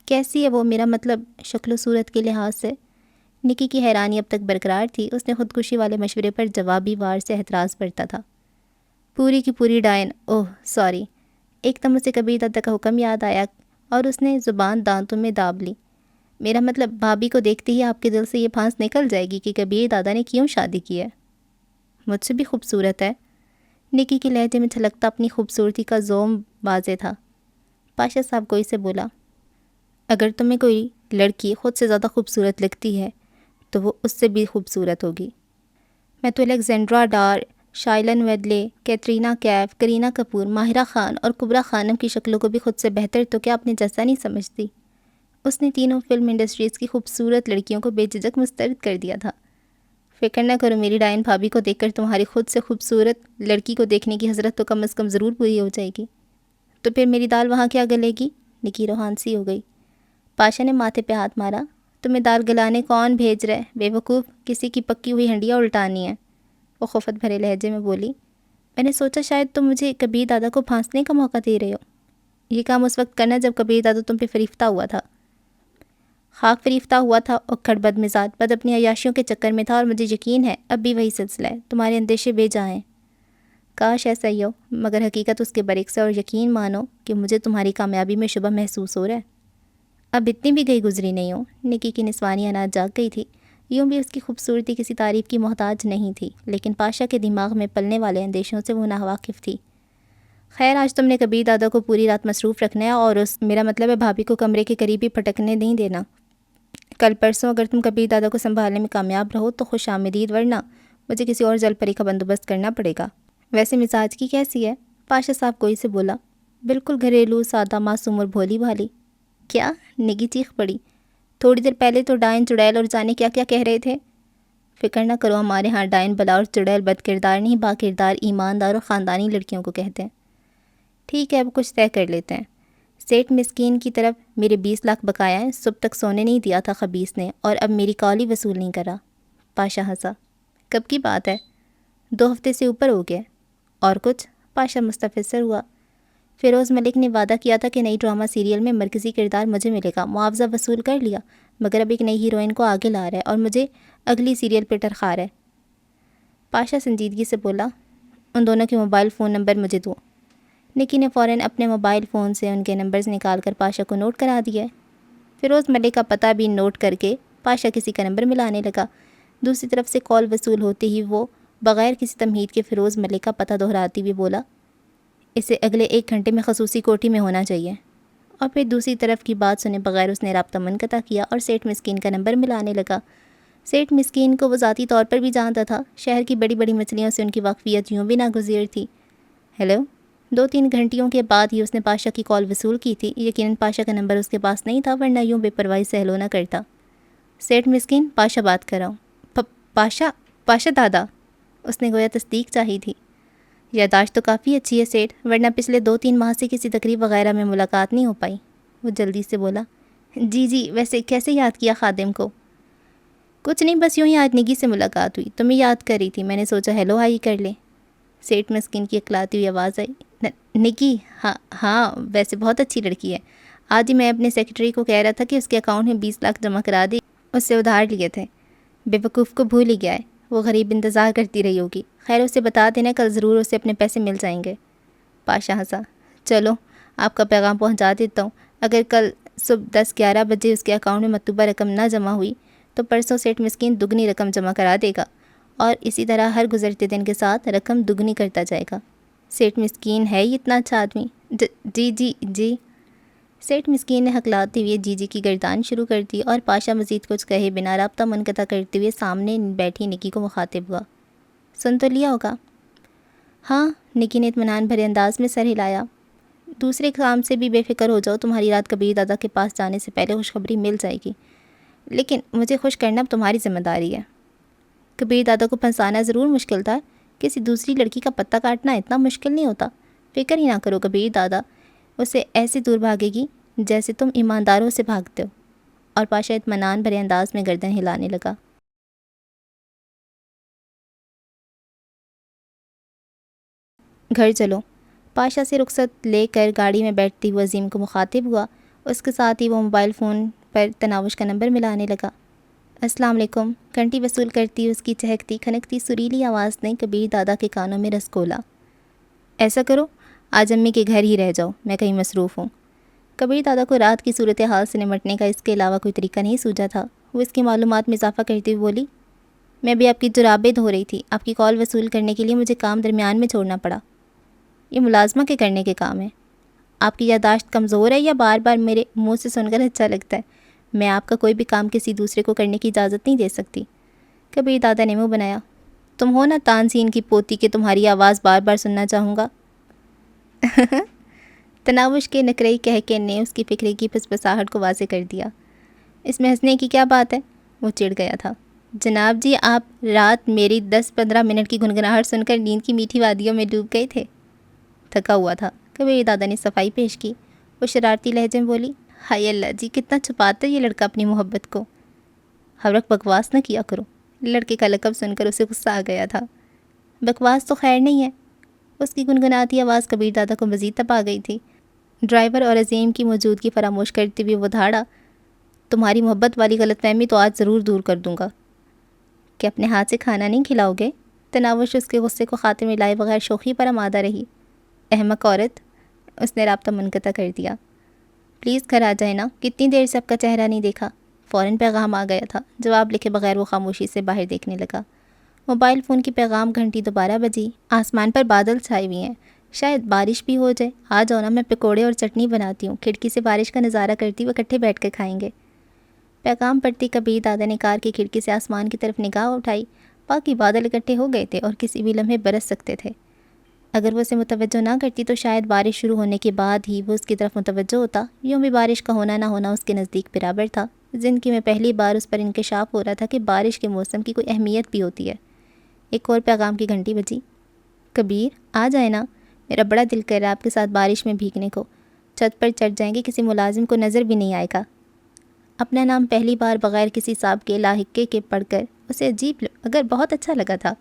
کیسی ہے وہ، میرا مطلب شکل و صورت کے لحاظ سے؟ نکی کی حیرانی اب تک برقرار تھی۔ اس نے خودکشی والے مشورے پر جوابی وار سے اعتراض برتا تھا۔ پوری کی پوری ڈائن، اوہ سوری۔ ایک دم اسے کبیر دادا کا حکم یاد آیا اور اس نے زبان دانتوں میں داب لی۔ میرا مطلب بھابھی کو دیکھتے ہی آپ کے دل سے یہ پھانس نکل جائے گی کہ کبیر دادا نے کیوں شادی کی ہے۔ مجھ سے بھی خوبصورت ہے۔ نکی کے لہجے میں چھلکتا اپنی خوبصورتی کا زوم واضح تھا۔ پاشا صاحب کوئی سے بولا، اگر تمہیں کوئی لڑکی خود سے زیادہ خوبصورت لگتی ہے تو وہ اس سے بھی خوبصورت ہوگی۔ میں تو الیگزینڈرا ڈار، شائلن ویڈلے، کیٹرینا کیف، کرینہ کپور، ماہرہ خان اور کبرا خانم کی شکلوں کو بھی خود سے بہتر تو کیا اپنے جیسا نہیں سمجھتی۔ اس نے تینوں فلم انڈسٹریز کی خوبصورت لڑکیوں کو بے جھجک مسترد کر دیا تھا۔ فکر نہ کرو، میری ڈائن بھابھی کو دیکھ کر تمہاری خود سے خوبصورت لڑکی کو دیکھنے کی حسرت تو کم از کم ضرور پوری ہو جائے گی۔ تو پھر میری دال وہاں کیا گلے گی؟ نکی روحان سی ہو گئی۔ پاشا نے ماتھے پہ ہاتھ مارا۔ تمہیں دال گلانے کون بھیج رہے؟ بے وقوف، کسی کی پکی ہوئی ہنڈیاں الٹانی ہیں۔ وہ خفت بھرے لہجے میں بولی۔ میں نے سوچا شاید تم مجھے کبیر دادا کو پھانسنے کا موقع دے رہے ہو۔ یہ کام اس وقت کرنا جب کبیر دادا تم پہ فریفتہ ہوا تھا۔ خاک فریفتہ ہوا تھا، اکھڑ بد مزاج، بد اپنی عیاشیوں کے چکر میں تھا، اور مجھے یقین ہے اب بھی وہی سلسلہ ہے۔ تمہارے اندیشے بے جا ہیں۔ کاش ایسا ہی ہو، مگر حقیقت اس کے برعکس ہے، اور یقین مانو کہ مجھے تمہاری کامیابی میں شبہ محسوس ہو رہا ہے۔ اب اتنی بھی گئی گزری نہیں ہوں۔ نکی کی نسوانی اناج جاگ گئی تھی۔ یوں بھی اس کی خوبصورتی کسی تعریف کی محتاج نہیں تھی، لیکن پاشا کے دماغ میں پلنے والے اندیشوں سے وہ ناواقف تھی۔ خیر، آج تم نے کبیر دادا کو پوری رات مصروف رکھنا ہے، اور میرا مطلب ہے بھابھی کو کمرے کے قریب ہی پھٹکنے نہیں دینا۔ کل پرسوں اگر تم کبیر دادا کو سنبھالنے میں کامیاب رہو تو خوش آمدید، ورنہ مجھے کسی اور جل پری کا بندوبست کرنا پڑے گا۔ ویسے مزاج کی کیسی ہے؟ پاشا صاحب کوئی سے بولا۔ بالکل گھریلو، سادہ، معصوم اور بھولی بھالی۔ کیا؟ نگی چیخ پڑی۔ تھوڑی دیر پہلے تو ڈائن، چڑیل اور جانے کیا کیا کہہ رہے تھے۔ فکر نہ کرو، ہمارے ہاں ڈائن بلا اور چڑیل بد کردار نہیں، با کردار، ایماندار اور خاندانی لڑکیوں کو کہتے ہیں۔ ٹھیک ہے، اب کچھ طے کر لیتے ہیں۔ سیٹ مسکین کی طرف میرے 20 لاکھ بقایا ہیں، صبح تک سونے نہیں دیا تھا خبیث نے، اور اب میری کال ہی وصول نہیں کرا۔ پاشا ہنسا۔ کب کی بات ہے؟ 2 ہفتے سے اوپر ہو گیا۔ اور کچھ؟ پاشا مستفسر ہوا۔ فیروز ملک نے وعدہ کیا تھا کہ نئی ڈرامہ سیریل میں مرکزی کردار مجھے ملے گا، معاوضہ وصول کر لیا، مگر اب ایک نئی ہیروئن کو آگے لا رہا ہے اور مجھے اگلی سیریل پہ ٹرخا رہا ہے۔ پاشا سنجیدگی سے بولا۔ ان دونوں کے موبائل فون نمبر مجھے دو۔ نکی نے فوراً اپنے موبائل فون سے ان کے نمبرز نکال کر پاشا کو نوٹ کرا دیا۔ فیروز ملک کا پتہ بھی نوٹ کر کے پاشا کسی کا نمبر ملانے لگا۔ دوسری طرف سے کال وصول ہوتے ہی وہ بغیر کسی تمہید کے فیروز ملک کا پتہ دہراتی ہوئی بولا، اسے اگلے 1 گھنٹے میں خصوصی کوٹھی میں ہونا چاہیے۔ اور پھر دوسری طرف کی بات سنے بغیر اس نے رابطہ منقطع کیا اور سیٹ مسکین کا نمبر ملانے لگا۔ سیٹ مسکین کو وہ ذاتی طور پر بھی جانتا تھا، شہر کی بڑی بڑی مچھلیوں سے ان کی واقفیت یوں بھی ناگزیر تھی۔ ہیلو۔ 2-3 گھنٹیوں کے بعد ہی اس نے پاشا کی کال وصول کی تھی۔ یقیناً پاشا کا نمبر اس کے پاس نہیں تھا، ورنہ یوں بے پرواہی سے ہیلو نہ کرتا۔ سیٹ مسکین، پاشا بات کر رہا ہوں۔ پاشا دادا؟ اس نے گویا تصدیق چاہی تھی۔ یادداشت تو کافی اچھی ہے سیٹ، ورنہ پچھلے 2-3 ماہ سے کسی تقریب وغیرہ میں ملاقات نہیں ہو پائی۔ وہ جلدی سے بولا۔ جی، ویسے کیسے یاد کیا خادم کو؟ کچھ نہیں، بس یوں ہی آج نگی سے ملاقات ہوئی، تمہیں یاد کر رہی تھی، میں نے سوچا ہیلو ہائی کر لیں۔ سیٹ مسکین کی اکلاتی ہوئی آواز آئی۔ نگی؟ ہاں، ویسے بہت اچھی لڑکی ہے۔ آج ہی میں اپنے سیکرٹری کو کہہ رہا تھا کہ اس کے اکاؤنٹ میں 20 لاکھ جمع کرا دے، اس سے ادھار لیے تھے۔ بے وقوف کو بھول ہی گیا ہے، وہ غریب انتظار کرتی رہی ہوگی۔ خیر، اسے بتا دینا، کل ضرور اسے اپنے پیسے مل جائیں گے۔ پاشا ہنسا۔ چلو، آپ کا پیغام پہنچا دیتا ہوں۔ اگر کل صبح 10-11 بجے اس کے اکاؤنٹ میں مطلوبہ رقم نہ جمع ہوئی تو پرسوں سیٹ مسکین دگنی رقم جمع کرا دے گا، اور اسی طرح ہر گزرتے دن کے ساتھ رقم دگنی کرتا جائے گا۔ سیٹ مسکین ہے ہی اتنا اچھا آدمی۔ جی۔ سیٹ مسکین نے ہکلاتے ہوئے جی کی گردان شروع کر دی، اور پاشا مزید کچھ کہے بنا رابطہ منقطع کرتے ہوئے سامنے بیٹھی نکی کو مخاطب ہوا۔ سن تو لیا ہوگا؟ ہاں، نکی نے اطمینان بھرے انداز میں سر ہلایا۔ دوسرے کام سے بھی بے فکر ہو جاؤ، تمہاری رات کبیر دادا کے پاس جانے سے پہلے خوشخبری مل جائے گی، لیکن مجھے خوش کرنا اب تمہاری ذمہ داری ہے۔ کبیر دادا کو پھنسانا ضرور مشکل تھا، کسی دوسری لڑکی کا پتہ کاٹنا اتنا مشکل نہیں ہوتا. فکر ہی نہ کرو کبیر دادا، اسے ایسے دور بھاگے گی جیسے تم ایمانداروں سے بھاگتے ہو. اور پاشا اطمینان بھرے انداز میں گردن ہلانے لگا. گھر چلو. پاشا سے رخصت لے کر گاڑی میں بیٹھتی ہوئے عظیم کو مخاطب ہوا. اس کے ساتھ ہی وہ موبائل فون پر تناوش کا نمبر ملانے لگا. السلام علیکم. گھنٹی وصول کرتی اس کی چہکتی کھنکتی سریلی آواز نے کبیر دادا کے کانوں میں رس گھولا. ایسا کرو، آج امی کے گھر ہی رہ جاؤ، میں کہیں مصروف ہوں. کبیر دادا کو رات کی صورتحال سے نمٹنے کا اس کے علاوہ کوئی طریقہ نہیں سوجا تھا. وہ اس کی معلومات میں اضافہ کرتے ہوئے بولی، میں بھی آپ کی جرابیں دھو رہی تھی. آپ کی کال وصول کرنے کے لیے مجھے کام درمیان میں چھوڑنا پڑا. یہ ملازمہ کے کرنے کے کام ہے. آپ کی یادداشت کمزور ہے یا بار بار میرے منہ سے سن کر اچھا لگتا ہے؟ میں آپ کا کوئی بھی کام کسی دوسرے کو کرنے کی اجازت نہیں دے سکتی. کبیر دادا نے منہ بنایا. تم ہو نا تانسین کی پوتی کہ تمہاری آواز بار بار سننا چاہوں گا. تناوش کے نکرئی کہکے نے اس کی فکرے کی پسپساہٹ کو واضح کر دیا. اس میں ہنسنے کی کیا بات ہے؟ وہ چڑ گیا تھا. جناب جی، آپ رات میری 10-15 منٹ کی گنگناہٹ سن کر نیند کی میٹھی وادیوں میں ڈوب گئے تھے. تھکا ہوا تھا. کبیر دادا نے صفائی پیش کی. وہ شرارتی لہجے میں بولی، ہائے اللہ جی، کتنا چھپاتا ہے یہ لڑکا اپنی محبت کو. ہر وقت بکواس نہ کیا کرو. لڑکے کا لقب سن کر اسے غصہ آ گیا تھا. بکواس تو خیر نہیں ہے. اس کی گنگناتی آواز کبیر دادا کو مزید تپا گئی تھی. ڈرائیور اور عظیم کی موجودگی فراموش کرتے ہوئے وہ دھاڑا، تمہاری محبت والی غلط فہمی تو آج ضرور دور کر دوں گا. کہ اپنے ہاتھ سے کھانا نہیں کھلاؤ گے؟ تناوش اس کے غصے کو خاتمے میں لائے بغیر شوخی پر آمادہ رہی. احمق عورت. اس نے رابطہ منقطع کر دیا. پلیز گھر آ جائے نا، کتنی دیر سے آپ کا چہرہ نہیں دیکھا. فوراً پیغام آ گیا تھا. جواب لکھے بغیر وہ خاموشی سے باہر دیکھنے لگا. موبائل فون کی پیغام گھنٹی دوبارہ بجی. آسمان پر بادل چھائے ہوئے ہیں، شاید بارش بھی ہو جائے. آ جاؤ نا، میں پکوڑے اور چٹنی بناتی ہوں. کھڑکی سے بارش کا نظارہ کرتی وہ اکٹھے بیٹھ کر کھائیں گے. پیغام پڑھتی کبیر دادا نے کار کی کھڑکی سے آسمان کی طرف نگاہ اٹھائی. باقی بادل اکٹھے ہو گئے تھے اور کسی بھی لمحے برس سکتے تھے. اگر وہ اسے متوجہ نہ کرتی تو شاید بارش شروع ہونے کے بعد ہی وہ اس کی طرف متوجہ ہوتا. یوں بھی بارش کا ہونا نہ ہونا اس کے نزدیک برابر تھا. زندگی میں پہلی بار اس پر انکشاف ہو رہا تھا کہ بارش کے موسم کی کوئی اہمیت بھی ہوتی ہے. ایک اور پیغام کی گھنٹی بجی. کبیر آ جائے نا، میرا بڑا دل کر رہا ہے آپ کے ساتھ بارش میں بھیگنے کو. چھت پر چڑھ جائیں گے، کسی ملازم کو نظر بھی نہیں آئے گا. اپنا نام پہلی بار بغیر کسی سابق کے لاحقے کے پڑھ کر اسے عجیب اگر بہت اچھا لگا تھا.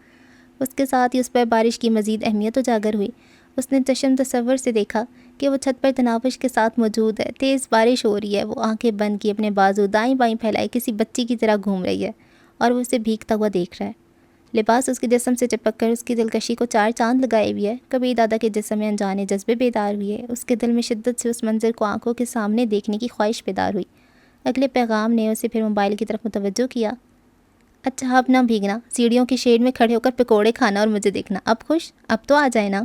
اس کے ساتھ ہی اس پر بارش کی مزید اہمیت اجاگر ہوئی. اس نے چشم تصور سے دیکھا کہ وہ چھت پر تناوش کے ساتھ موجود ہے. تیز بارش ہو رہی ہے. وہ آنکھیں بند کی اپنے بازو دائیں بائیں پھیلائے کسی بچی کی طرح گھوم رہی ہے اور وہ اسے بھیگتا ہوا دیکھ رہا ہے. لباس اس کے جسم سے چپک کر اس کی دلکشی کو 4 چاند لگائے ہوئی ہے. کبیر دادا کے جسم میں انجانے جذبے بیدار ہوئے. اس کے دل میں شدت سے اس منظر کو آنکھوں کے سامنے دیکھنے کی خواہش بیدار ہوئی. اگلے پیغام نے اسے پھر موبائل کی طرف متوجہ کیا. اچھا اب نہ بھیگنا، سیڑھیوں کی شیڈ میں کھڑے ہو کر پکوڑے کھانا اور مجھے دیکھنا. اب خوش؟ اب تو آ جائے نا.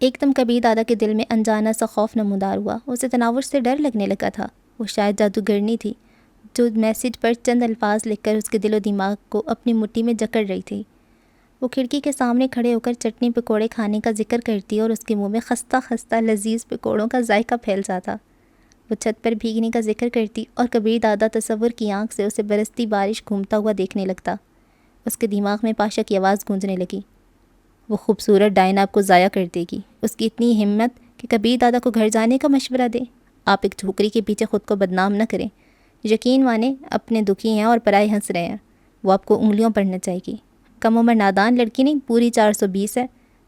ایک دم کبیر دادا کے دل میں انجانا سا خوف نمودار ہوا. اسے تناوش سے ڈر لگنے لگا تھا. وہ شاید جادوگرنی تھی جو میسج پر چند الفاظ لکھ کر اس کے دل و دماغ کو اپنی مٹھی میں جکڑ رہی تھی. وہ کھڑکی کے سامنے کھڑے ہو کر چٹنی پکوڑے کھانے کا ذکر کرتی اور اس کے منہ میں خستہ خستہ لذیذ پکوڑوں کا ذائقہ پھیل جاتا. وہ چھت پر بھیگنے کا ذکر کرتی اور کبیر دادا تصور کی آنکھ سے اسے برستی بارش گھومتا ہوا دیکھنے لگتا. اس کے دماغ میں پاشا کی آواز گونجنے لگی. وہ خوبصورت ڈائن آپ کو ضائع کر دے گی. اس کی اتنی ہمت کہ کبیر دادا کو گھر جانے کا مشورہ دے. آپ ایک جھوکری کے پیچھے خود کو بدنام نہ کریں. یقین مانیں اپنے دکھی ہیں اور پرائے ہنس رہے ہیں. وہ آپ کو انگلیوں پر نچائے گی. کم عمر نادان لڑکی نہیں، پوری 420 ہے.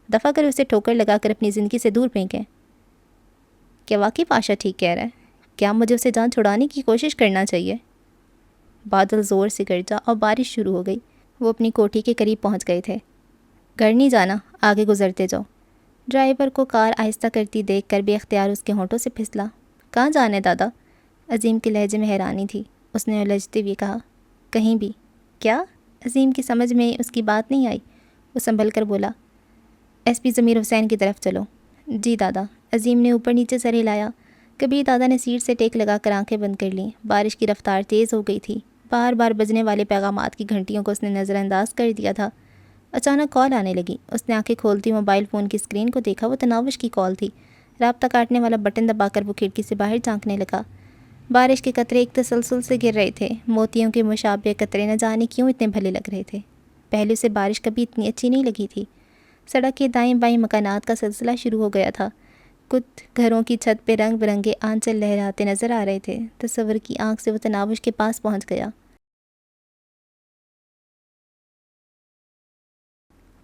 دفع کر اسے ٹھوکر لگا کر اپنی زندگی سے دور پھینکیں. کیا واقعی پاشا ٹھیک کہہ رہا ہے؟ کیا مجھے اسے جان چھڑانے کی کوشش کرنا چاہیے؟ بادل زور سے گرجا اور بارش شروع ہو گئی. وہ اپنی کوٹھی کے قریب پہنچ گئے تھے. گھر نہیں جانا، آگے گزرتے جاؤ. ڈرائیور کو کار آہستہ کرتی دیکھ کر بے اختیار اس کے ہونٹوں سے پھسلا. کہاں جانا ہے دادا؟ عظیم کے لہجے میں حیرانی تھی. اس نے الجھتے ہوئے کہا، کہیں بھی. کیا؟ عظیم کی سمجھ میں اس کی بات نہیں آئی. وہ سنبھل کر بولا، ایس پی ضمیر حسین کی طرف چلو. جی دادا. عظیم نے اوپر نیچے سر ہلایا. کبیر دادا نے سیٹ سے ٹیک لگا کر آنکھیں بند کر لیں. بارش کی رفتار تیز ہو گئی تھی. بار بار بجنے والے پیغامات کی گھنٹیوں کو اس نے نظر انداز کر دیا تھا. اچانک کال آنے لگی. اس نے آنکھیں کھولتی موبائل فون کی اسکرین کو دیکھا. وہ تناوش کی کال تھی. رابطہ کاٹنے والا بٹن دبا کر وہ کھڑکی سے باہر جھانکنے لگا. بارش کے قطرے ایک تسلسل سے گر رہے تھے. موتیوں کے مشابہ قطرے نہ جانے کیوں اتنے بھلے لگ رہے تھے. پہلے سے بارش کبھی اتنی اچھی نہیں لگی تھی. سڑک کے دائیں بائیں مکانات کا سلسلہ شروع ہو گیا تھا۔ کچھ گھروں کی چھت پہ رنگ برنگے آنچل لہراتے نظر آ رہے تھے۔ تصور کی آنکھ سے وہ تناوش کے پاس پہنچ گیا۔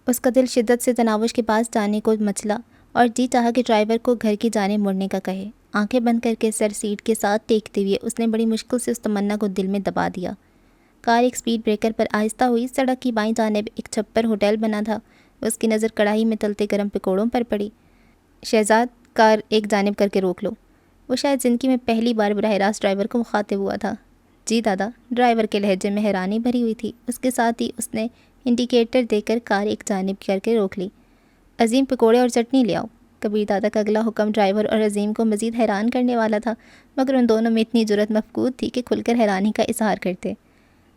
اس کا دل شدت سے تناوش کے پاس جانے کو مچلا اور جی چاہا کہ ڈرائیور کو گھر کی جانب مڑنے کا کہے۔ آنکھیں بند کر کے سر سیٹ کے ساتھ ٹیکتے ہوئے اس نے بڑی مشکل سے اس تمنا کو دل میں دبا دیا۔ کار ایک سپیڈ بریکر پر آہستہ ہوئی۔ سڑک کی بائیں جانب ایک چھپر ہوٹل بنا تھا۔ اس کی نظر کڑاہی میں تلتے گرم پکوڑوں پر پڑی۔ شہزاد، کار ایک جانب کر کے روک لو۔ وہ شاید زندگی میں پہلی بار براہ راست ڈرائیور کو مخاطب ہوا تھا۔ جی دادا، ڈرائیور کے لہجے میں حیرانی بھری ہوئی تھی۔ اس کے ساتھ ہی اس نے انڈیکیٹر دے کر کار ایک جانب کر کے روک لی۔ عظیم، پکوڑے اور چٹنی لے آؤ۔ کبیر دادا کا اگلا حکم ڈرائیور اور عظیم کو مزید حیران کرنے والا تھا، مگر ان دونوں میں اتنی جرأت مفقود تھی کہ کھل کر حیرانی کا اظہار کرتے۔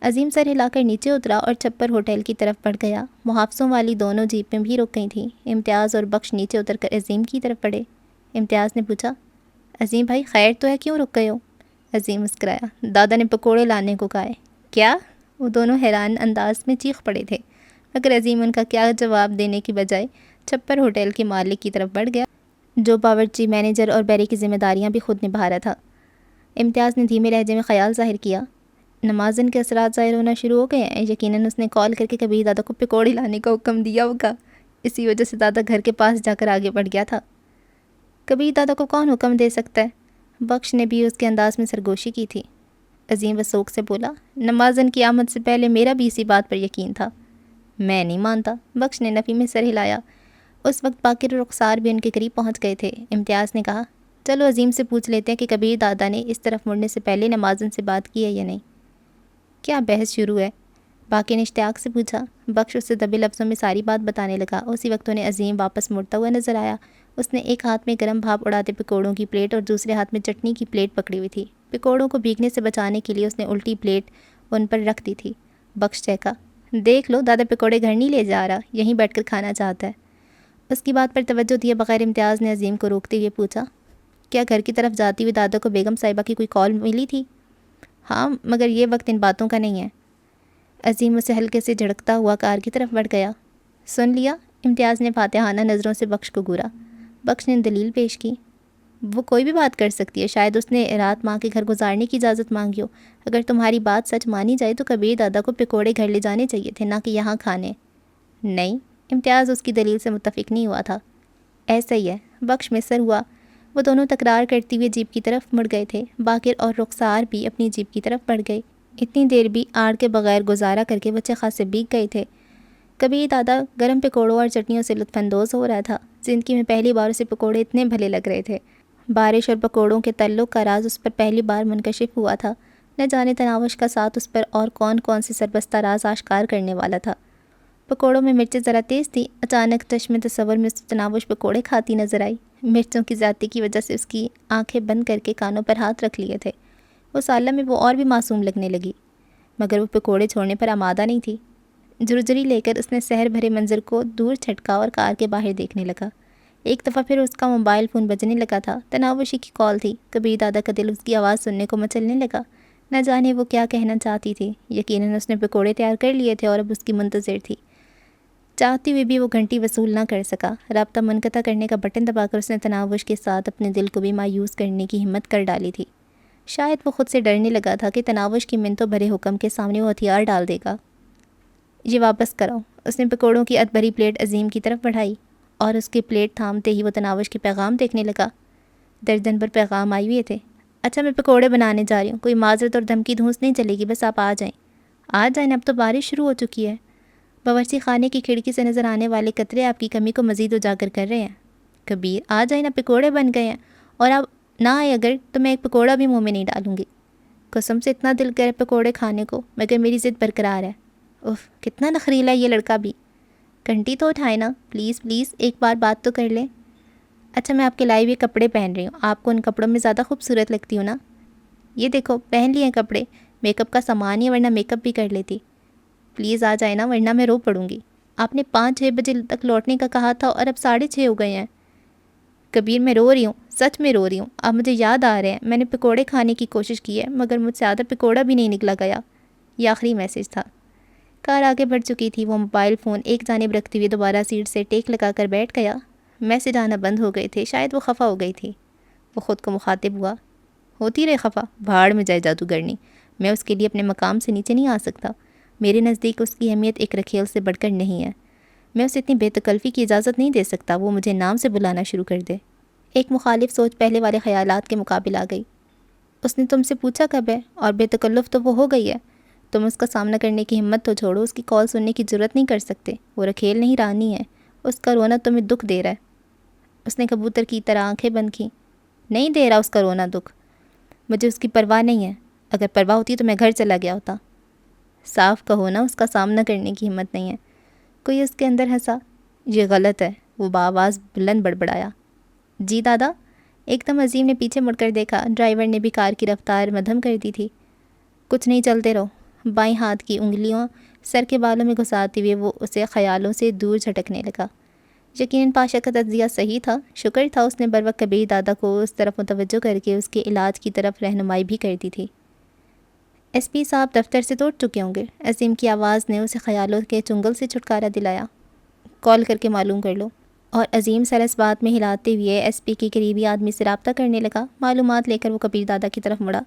عظیم سر ہلا کر نیچے اترا اور چھپر ہوٹل کی طرف بڑھ گیا۔ محافظوں والی دونوں جیپیں بھی رک گئی تھیں۔ امتیاز اور بخش نیچے اتر کر عظیم کی طرف بڑھے۔ امتیاز نے پوچھا، عظیم بھائی خیر تو ہے، کیوں رک گئے ہو؟ عظیم مسکرایا، دادا نے پکوڑے لانے کو کہا ہے۔ کیا؟ وہ دونوں حیران انداز میں چیخ پڑے تھے، مگر عظیم ان کا کیا جواب دینے کی بجائے چھپر ہوٹل کے مالک کی طرف بڑھ گیا، جو باورچی، مینیجر اور بیری کی ذمہ داریاں بھی خود نبھا رہا تھا۔ امتیاز نے دھیمے لہجے میں خیال ظاہر کیا، نمازن کے اثرات ظاہر ہونا شروع ہو گئے ہیں۔ یقیناً اس نے کال کر کے کبیر دادا کو پکوڑے لانے کا حکم دیا ہوگا، اسی وجہ سے دادا گھر کے پاس جا کر آگے بڑھ گیا تھا۔ کبیر دادا کو کون حکم دے سکتا ہے؟ بخش نے بھی اس کے انداز میں سرگوشی کی تھی۔ عظیم وسوق سے بولا، نمازن کی آمد سے پہلے میرا بھی اسی بات پر یقین تھا۔ میں نہیں مانتا، بخش نے نفی میں سر ہلایا۔ اس وقت باقر اور رخسار بھی ان کے قریب پہنچ گئے تھے۔ امتیاز نے کہا، چلو عظیم سے پوچھ لیتے ہیں کہ کبیر دادا نے اس طرف مڑنے سے پہلے نمازن سے بات کی ہے یا نہیں۔ کیا بحث شروع ہے؟ باقی نے اشتیاق سے پوچھا۔ بخش اس سے دبے لفظوں میں ساری بات بتانے لگا۔ اسی وقت انہیں عظیم واپس مڑتا ہوا نظر آیا۔ اس نے ایک ہاتھ میں گرم بھاپ اڑاتے پکوڑوں کی پلیٹ اور دوسرے ہاتھ میں چٹنی کی پلیٹ پکڑی ہوئی تھی۔ پکوڑوں کو بھیگنے سے بچانے کے لیے اس نے الٹی پلیٹ ان پر رکھ دی تھی۔ بخش چہکا، دیکھ لو، دادا پکوڑے گھر نہیں لے جا رہا، یہیں بیٹھ کر کھانا چاہتا ہے۔ اس کی بات پر توجہ دیے بغیر امتیاز نے عظیم کو روکتے ہوئے پوچھا، کیا گھر کی طرف جاتی ہوئی دادا کو بیگم صاحبہ کی کوئی کال ملی تھی؟ ہاں، مگر یہ وقت ان باتوں کا نہیں ہے۔ عظیم اسے ہلکے سے جھڑکتا ہوا کار کی طرف بڑھ گیا۔ سن لیا؟ امتیاز نے فاتحانہ نظروں سے بخش کو گورا۔ بخش نے دلیل پیش کی، وہ کوئی بھی بات کر سکتی ہے، شاید اس نے رات ماں کے گھر گزارنے کی اجازت مانگی ہو۔ اگر تمہاری بات سچ مانی جائے تو کبیر دادا کو پکوڑے گھر لے جانے چاہیے تھے، نہ کہ یہاں کھانے۔ نہیں، امتیاز اس کی دلیل سے متفق نہیں ہوا تھا۔ ایسا ہی ہے، بخش میں سر ہوا۔ وہ دونوں تکرار کرتے ہوئے جیپ کی طرف مڑ گئے تھے۔ باقر اور رخسار بھی اپنی جیپ کی طرف بڑھ گئے۔ اتنی دیر بھی آڑ کے بغیر گزارا کر کے بچے خاصے بھیگ گئے تھے۔ کبیر دادا گرم پکوڑوں اور چٹنیوں سے لطف اندوز ہو رہا تھا۔ زندگی میں پہلی بار اسے پکوڑے اتنے بھلے لگ رہے تھے۔ بارش اور پکوڑوں کے تعلق کا راز اس پر پہلی بار منکشف ہوا تھا۔ نہ جانے تناوش کا ساتھ اس پر اور کون کون سے سربستہ راز آشکار کرنے والا تھا۔ پکوڑوں میں مرچیں ذرا تیز تھی۔ اچانک چشم تصور میں تناوش پکوڑے کھاتی نظر آئی۔ مرچوں کی زیادتی کی وجہ سے اس کی آنکھیں بند کر کے کانوں پر ہاتھ رکھ لیے تھے۔ اس عالم میں وہ اور بھی معصوم لگنے لگی، مگر وہ پکوڑے چھوڑنے پر آمادہ نہیں تھی۔ جھرجھری لے کر اس نے سحر بھرے منظر کو دور چھٹکا اور کار کے باہر دیکھنے لگا۔ ایک دفعہ پھر اس کا موبائل فون بجنے لگا تھا۔ تناوشی کی کال تھی۔ کبیر دادا کا دل اس کی آواز سننے کو مچلنے لگا۔ نہ جانے وہ کیا کہنا چاہتی تھی۔ یقیناً اس نے پکوڑے تیار کر لیے تھے اور اب اس کی منتظر تھی۔ چاہتی ہوئی بھی وہ گھنٹی وصول نہ کر سکا۔ رابطہ منقطع کرنے کا بٹن دبا کر اس نے تناوش کے ساتھ اپنے دل کو بھی مایوس کرنے کی ہمت کر ڈالی تھی۔ شاید وہ خود سے ڈرنے لگا تھا کہ تناوش کی منتوں بھرے حکم کے سامنے وہ ہتھیار ڈال دے گا۔ یہ واپس کراؤ۔ اس نے پکوڑوں کی اد بھری پلیٹ عظیم کی طرف بڑھائی اور اس کی پلیٹ تھامتے ہی وہ تناوش کے پیغام دیکھنے لگا۔ درجن پر پیغام آئے ہوئے تھے۔ اچھا، میں پکوڑے بنانے جا رہی ہوں، کوئی معذرت اور دھمکی دھونس نہیں چلے گی، بس آپ آ جائیں۔ آ جائیں؟ اب تو بارش شروع ہو چکی ہے۔ باورچی خانے کی کھڑکی سے نظر آنے والے قطرے آپ کی کمی کو مزید اجاگر کر رہے ہیں۔ کبیر، آ جائیں نا، پکوڑے بن گئے ہیں، اور آپ نہ آئے اگر تو میں ایک پکوڑا بھی منہ میں نہیں ڈالوں گی۔ قسم سے اتنا دل کرے پکوڑے کھانے کو، مگر میری ضد برقرار ہے۔ اف، کتنا نخریلا ہے یہ لڑکا بھی۔ گھنٹی تو اٹھائے نا، پلیز پلیز ایک بار بات تو کر لیں۔ اچھا، میں آپ کے لائے ہوئے کپڑے پہن رہی ہوں، آپ کو ان کپڑوں میں زیادہ خوبصورت لگتی ہوں نا۔ یہ دیکھو، پہن لیے ہیں کپڑے، میک اپ کا سامان ہی ہے، ورنہ میک اپ بھی کر لیتی۔ پلیز آ جائے نا، ورنہ میں رو پڑوں گی۔ آپ نے 5-6 بجے تک لوٹنے کا کہا تھا اور اب 6:30 ہو گئے ہیں۔ کبیر، میں رو رہی ہوں، سچ میں رو رہی ہوں۔ اب مجھے یاد آ رہے ہیں، میں نے پکوڑے کھانے کی کوشش کی ہے، مگر مجھ سے آدھا پکوڑا بھی نہیں نکلا گیا۔ یہ آخری میسج تھا۔ کار آگے بڑھ چکی تھی۔ وہ موبائل فون ایک جانب رکھتے ہوئے دوبارہ سیٹ سے ٹیک لگا کر بیٹھ گیا۔ میسج آنا بند ہو گئے تھے، شاید وہ خفا ہو گئی تھی۔ وہ خود کو مخاطب ہوا، ہوتی رہے خفا، بھاڑ میں جائے جادوگرنی، میں اس کے لیے اپنے مقام سے نیچے نہیں آ سکتا۔ میرے نزدیک اس کی اہمیت ایک رکھیل سے بڑھ کر نہیں ہے۔ میں اسے اتنی بے تکلفی کی اجازت نہیں دے سکتا وہ مجھے نام سے بلانا شروع کر دے۔ ایک مخالف سوچ پہلے والے خیالات کے مقابل آ گئی۔ اس نے تم سے پوچھا کب ہے، اور بے تکلف تو وہ ہو گئی ہے۔ تم اس کا سامنا کرنے کی ہمت تو چھوڑو، اس کی کال سننے کی جرت نہیں کر سکتے۔ وہ رکھیل نہیں، رانی ہے۔ اس کا رونا تمہیں دکھ دے رہا ہے۔ اس نے کبوتر کی طرح آنکھیں بند کیں۔ نہیں دے رہا اس کا رونا دکھ، مجھے اس کی پرواہ نہیں ہے۔ اگر پرواہ ہوتی تو میں گھر چلا گیا ہوتا۔ صاف کہو نا، اس کا سامنا کرنے کی ہمت نہیں ہے۔ کوئی اس کے اندر ہنسا۔ یہ غلط ہے، وہ بآواز بلند بڑبڑایا۔ جی دادا؟ ایک دم عظیم نے پیچھے مڑ کر دیکھا۔ ڈرائیور نے بھی کار کی رفتار مدھم کر دی تھی۔ کچھ نہیں، چلتے رہو۔ بائیں ہاتھ کی انگلیاں سر کے بالوں میں گھساتے ہوئے وہ اسے خیالوں سے دور جھٹکنے لگا۔ یقیناً پاشا کا تجزیہ صحیح تھا۔ شکر تھا اس نے بروقت کبیر دادا کو اس طرف متوجہ کر کے اس کے علاج کی طرف رہنمائی بھی کر دی تھی۔ ایس پی صاحب دفتر سے توڑ چکے ہوں گے، عظیم کی آواز نے اسے خیالوں کے چنگل سے چھٹکارا دلایا۔ کال کر کے معلوم کر لو۔ اور عظیم سر اس بات میں ہلاتے ہوئے ایس پی کے قریبی آدمی سے رابطہ کرنے لگا۔ معلومات لے کر وہ کبیر دادا کی طرف مڑا۔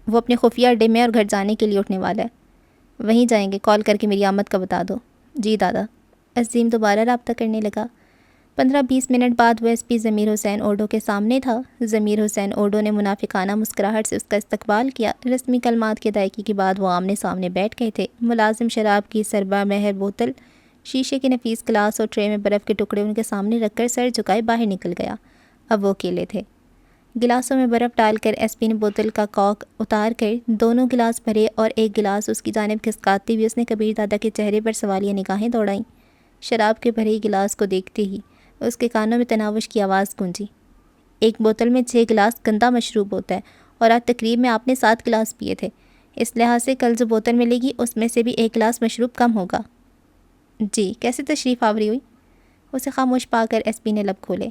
وہ اپنے خفیہ اڈے میں اور گھر جانے کے لیے اٹھنے والا ہے، وہیں جائیں گے، کال کر کے میری آمد کا بتا دو۔ جی دادا۔ عظیم دوبارہ رابطہ کرنے لگا۔ 15-20 منٹ بعد وہ ایس پی ضمیر حسین اوڈو کے سامنے تھا۔ ضمیر حسین اوڈو نے منافقانہ مسکراہٹ سے اس کا استقبال کیا۔ رسمی کلمات کی ادائیگی کے بعد وہ آمنے سامنے بیٹھ گئے تھے۔ ملازم شراب کی سربا مہر بوتل، شیشے کے نفیس گلاس اور ٹرے میں برف کے ٹکڑے ان کے سامنے رکھ کر سر جھکائے باہر نکل گیا۔ اب وہ اکیلے تھے۔ گلاسوں میں برف ڈال کر ایس پی نے بوتل کا کاک اتار کر دونوں گلاس بھرے اور ایک گلاس اس کی جانب کھسکاتے ہوئے اس نے کبیر دادا کے چہرے پر سوالیہ نگاہیں دوڑائیں۔ شراب کے بھرے گلاس کو دیکھتے ہی اس کے کانوں میں تناوش کی آواز گونجی۔ ایک بوتل میں 6 گلاس گندا مشروب ہوتا ہے، اور آج تقریب میں آپ نے 7 گلاس پیے تھے۔ اس لحاظ سے کل جو بوتل ملے گی اس میں سے بھی 1 گلاس مشروب کم ہوگا۔ جی، کیسے تشریف آوری ہوئی؟ اسے خاموش پا کر ایس پی نے لب کھولے۔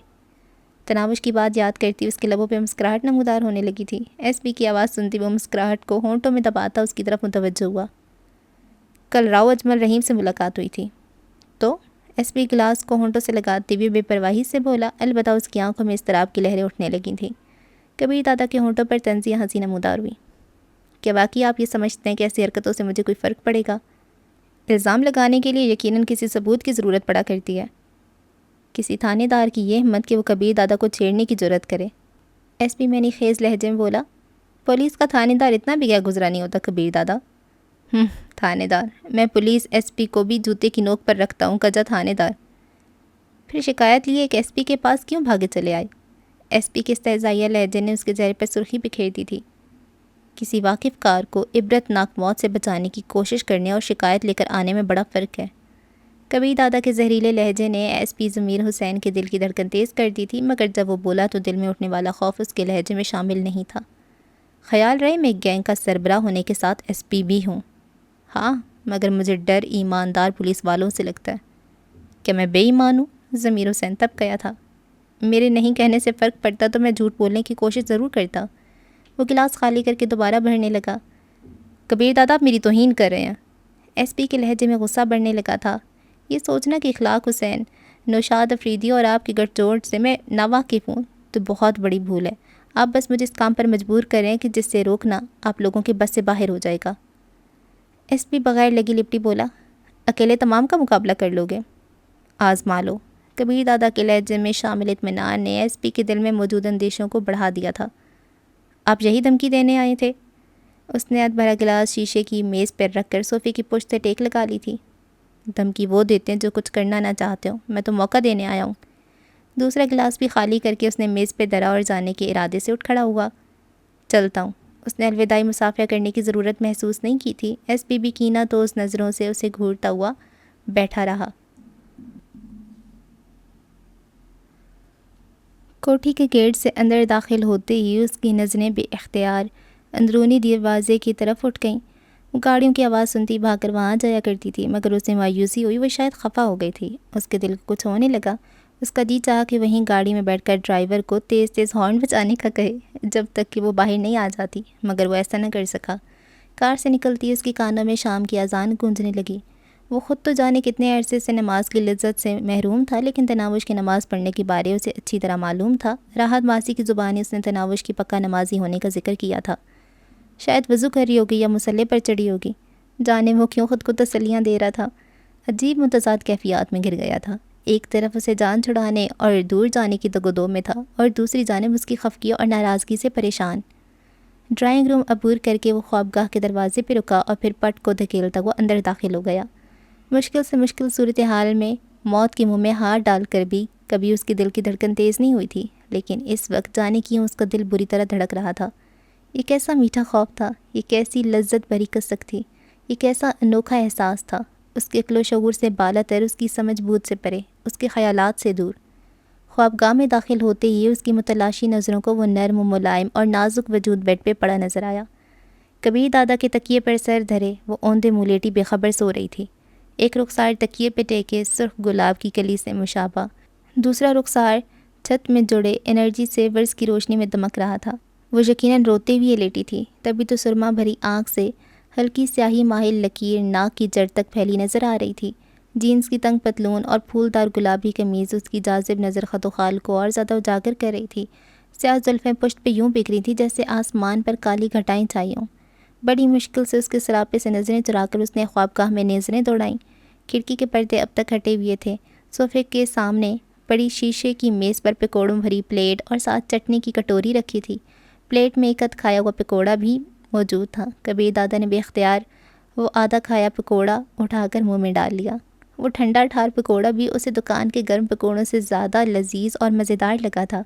تناوش کی بات یاد کرتی اس کے لبوں پہ مسکراہٹ نمودار ہونے لگی تھی۔ ایس پی کی آواز سنتی وہ مسکراہٹ کو ہونٹوں میں دباتا اس کی طرف متوجہ ہوا۔ کل راؤ اجمل رحیم سے ملاقات ہوئی تھی تو؟ ایس پی گلاس کو ہونٹوں سے لگاتے ہوئے بے پرواہی سے بولا۔ البتہ اس کی آنکھوں میں اضطراب کی لہریں اٹھنے لگی تھیں۔ کبیر دادا کے ہونٹوں پر طنزیہ ہنسی نمودار ہوئی۔ کیا واقعی آپ یہ سمجھتے ہیں کہ ایسی حرکتوں سے مجھے کوئی فرق پڑے گا؟ الزام لگانے کے لیے یقیناً کسی ثبوت کی ضرورت پڑا کرتی ہے۔ کسی تھانے دار کی یہ ہمت کہ وہ کبیر دادا کو چھیڑنے کی جرت کرے۔ ایس پی میں نے خیز لہجے میں بولا۔ پولیس کا تھانے دار اتنا بھی کیا گزرا نہیں ہوتا کبیر دادا؟ تھانے دار؟ میں پولیس ایس پی کو بھی جوتے کی نوک پر رکھتا ہوں، کجا تھانے دار۔ پھر شکایت لیے کہ ایس پی کے پاس کیوں بھاگے چلے آئے؟ ایس پی کے استہزائیہ لہجے نے اس کے چہرے پر سرخی بکھیر دی تھی۔ کسی واقف کار کو عبرت ناک موت سے بچانے کی کوشش کرنے اور شکایت لے کر آنے میں بڑا فرق ہے۔ کبیر دادا کے زہریلے لہجے نے ایس پی ضمیر حسین کے دل کی دھڑکن تیز کر دی تھی، مگر جب وہ بولا تو دل میں اٹھنے والا خوف اس کے لہجے میں شامل نہیں تھا۔ خیال رہے میں ایک گینگ کا سربراہ ہونے کے ساتھ ایس پی بھی ہوں۔ ہاں، مگر مجھے ڈر ایماندار پولیس والوں سے لگتا ہے۔ کیا میں بے ایمان ہوں؟ ضمیر حسین تب گیا تھا۔ میرے نہیں کہنے سے فرق پڑتا تو میں جھوٹ بولنے کی کوشش ضرور کرتا۔ وہ گلاس خالی کر کے دوبارہ بھرنے لگا۔ کبیر دادا آپ میری توہین کر رہے ہیں۔ ایس پی کے لہجے میں غصہ بڑھنے لگا تھا۔ یہ سوچنا کہ اخلاق حسین، نوشاد افریدی اور آپ کی گٹھ جوڑ سے میں ناواقف ہوں تو بہت بڑی بھول ہے۔ آپ بس مجھے اس کام پر مجبور کریں کہ جس سے روکنا آپ لوگوں کے بس سے باہر ہو جائے گا۔ ایس پی بغیر لگی لپٹی بولا۔ اکیلے تمام کا مقابلہ کر لو گے؟ آزما لو۔ کبیر دادا کے لہجے میں شامل اطمینان نے ایس پی کے دل میں موجود اندیشوں کو بڑھا دیا تھا۔ آپ یہی دھمکی دینے آئے تھے؟ اس نے بھرا گلاس شیشے کی میز پر رکھ کر صوفے کی پشت سے ٹیک لگا لی تھی۔ دھمکی وہ دیتے ہیں جو کچھ کرنا نہ چاہتے ہو، میں تو موقع دینے آیا ہوں۔ دوسرا گلاس بھی خالی کر کے اس نے میز پہ درا اور جانے کے ارادے سے اٹھ کھڑا ہوا۔ چلتا ہوں۔ اس نے الوداعی مسافہ کرنے کی ضرورت محسوس نہیں کی تھی۔ ایس پی بھی کینہ توز نظروں سے اسے گھورتا ہوا بیٹھا رہا۔ کوٹھی کے گیٹ سے اندر داخل ہوتے ہی اس کی نظریں بے اختیار اندرونی دروازے کی طرف اٹھ گئیں۔ وہ گاڑیوں کی آواز سنتی بھاگ کر وہاں جایا کرتی تھی، مگر اسے مایوسی ہوئی، وہ شاید خفا ہو گئی تھی۔ اس کے دل کو کچھ ہونے لگا۔ اس کا جی چاہا کہ وہیں گاڑی میں بیٹھ کر ڈرائیور کو تیز تیز ہارن بجانے کا کہے جب تک کہ وہ باہر نہیں آ جاتی، مگر وہ ایسا نہ کر سکا کار سے نکلتی اس کی کانوں میں شام کی اذان گونجنے لگی۔ وہ خود تو جانے کتنے عرصے سے نماز کی لذت سے محروم تھا، لیکن تناوش کی نماز پڑھنے کے بارے اسے اچھی طرح معلوم تھا۔ راحت ماسی کی زبانی اس نے تناوش کی پکا نمازی ہونے کا ذکر کیا تھا۔ شاید وضو کر رہی ہوگی یا مصلے پر چڑھی ہوگی، جانے وہ کیوں خود کو تسلیاں دے رہا تھا۔ عجیب متضاد کیفیات میں گر گیا تھا۔ ایک طرف اسے جان چھڑانے اور دور جانے کی دگودو میں تھا، اور دوسری جانب اس کی خفگی اور ناراضگی سے پریشان۔ ڈرائنگ روم عبور کر کے وہ خوابگاہ کے دروازے پہ رکا اور پھر پٹ کو دھکیلتا وہ اندر داخل ہو گیا۔ مشکل سے مشکل صورتحال میں موت کے منہ میں ہاتھ ڈال کر بھی کبھی اس کی دل کی دھڑکن تیز نہیں ہوئی تھی، لیکن اس وقت جانے کیوں اس کا دل بری طرح دھڑک رہا تھا۔ یہ کیسا میٹھا خوف تھا، یہ کیسی لذت بھری کسک تھی، یہ کیسا انوکھا احساس تھا۔ اس کے عقل و شعور سے بالا تر، اس کی سمجھ بوجھ سے پرے، اس کے خیالات سے دور۔ خوابگاہ میں داخل ہوتے ہی اس کی متلاشی نظروں کو وہ نرم و ملائم اور نازک وجود بیڈ پہ پڑا نظر آیا۔ کبیر دادا کے تکیے پر سر دھرے وہ اوندے منہ لیٹی بے خبر سو رہی تھی۔ ایک رخسار تکیے پہ ٹیکے سرخ گلاب کی کلی سے مشابہ، دوسرا رخسار چھت میں جڑے انرجی سے ورس کی روشنی میں دمک رہا تھا۔ وہ یقیناً روتے ہوئے لیٹی تھی، تبھی تو سرما بھری آنکھ سے ہلکی سیاہی مائل لکیر ناک کی جڑ تک پھیلی نظر آ رہی تھی۔ جینس کی تنگ پتلون اور پھولدار گلابی قمیض اس کی جاذب نظر خط و خال کو اور زیادہ اجاگر کر رہی تھی۔ سیاہ زلفیں پشت پہ یوں بکھری تھیں جیسے آسمان پر کالی گھٹائیں چھائی ہوں۔ بڑی مشکل سے اس کے سراپے سے نظریں چرا کر اس نے خوابگاہ میں نظریں دوڑائیں۔ کھڑکی کے پردے اب تک ہٹے ہوئے تھے۔ صوفے کے سامنے بڑی شیشے کی میز پر پکوڑوں بھری پلیٹ اور ساتھ چٹنی کی کٹوری رکھی تھی۔ پلیٹ میں ایک ادھ کھایا ہوا پکوڑا بھی موجود تھا۔ کبیر دادا نے بے اختیار وہ آدھا کھایا پکوڑا اٹھا کر منہ میں ڈال لیا۔ وہ ٹھنڈا ٹھار پکوڑا بھی اسے دکان کے گرم پکوڑوں سے زیادہ لذیذ اور مزیدار لگا تھا۔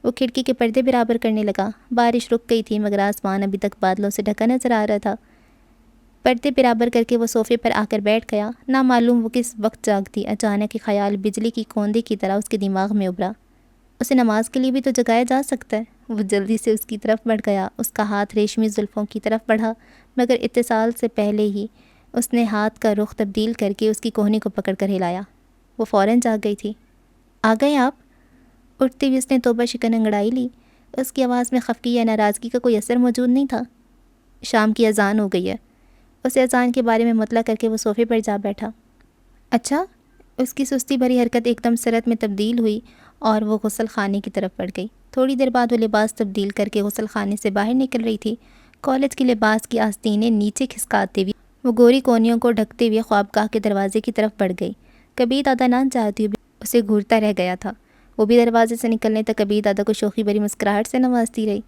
وہ کھڑکی کے پردے برابر کرنے لگا۔ بارش رک گئی تھی مگر آسمان ابھی تک بادلوں سے ڈھکا نظر آ رہا تھا۔ پردے برابر کر کے وہ صوفے پر آ کر بیٹھ گیا۔ نہ معلوم وہ کس وقت جاگتی اچانک یہ خیال بجلی کی کوندے کی طرح اس کے دماغ میں ابھرا۔ اسے نماز کے لیے بھی تو جگایا جا سکتا ہے۔ وہ جلدی سے اس کی طرف بڑھ گیا۔ اس کا ہاتھ ریشمی زلفوں کی طرف بڑھا، مگر اتصال سے پہلے ہی اس نے ہاتھ کا رخ تبدیل کر کے اس کی کوہنی کو پکڑ کر ہلایا۔ وہ فوراً جاگ گئی تھی۔ آ گئے آپ؟ اٹھتے ہوئے اس نے توبہ شکن انگڑائی لی۔ اس کی آواز میں خفگی یا ناراضگی کا کوئی اثر موجود نہیں تھا۔ شام کی اذان ہو گئی ہے۔ اسے اذان کے بارے میں مطلع کر کے وہ صوفے پر جا بیٹھا۔ اچھا؟ اس کی سستی بھری حرکت ایک دم سرعت میں تبدیل ہوئی اور وہ غسل خانے کی طرف بڑھ گئی۔ تھوڑی دیر بعد وہ لباس تبدیل کر کے غسل خانے سے باہر نکل رہی تھی۔ کالج کے لباس کی آستینیں نیچے کھسکاتے ہوئے وہ گوری کونیوں کو ڈھکتے ہوئے خوابگاہ کے دروازے کی طرف بڑھ گئی۔ کبیر دادا نہ چاہتی ہوئی اسے گھورتا رہ گیا تھا۔ وہ بھی دروازے سے نکلنے تک کبیر دادا کو شوخی بھری مسکراہٹ سے نوازتی رہی۔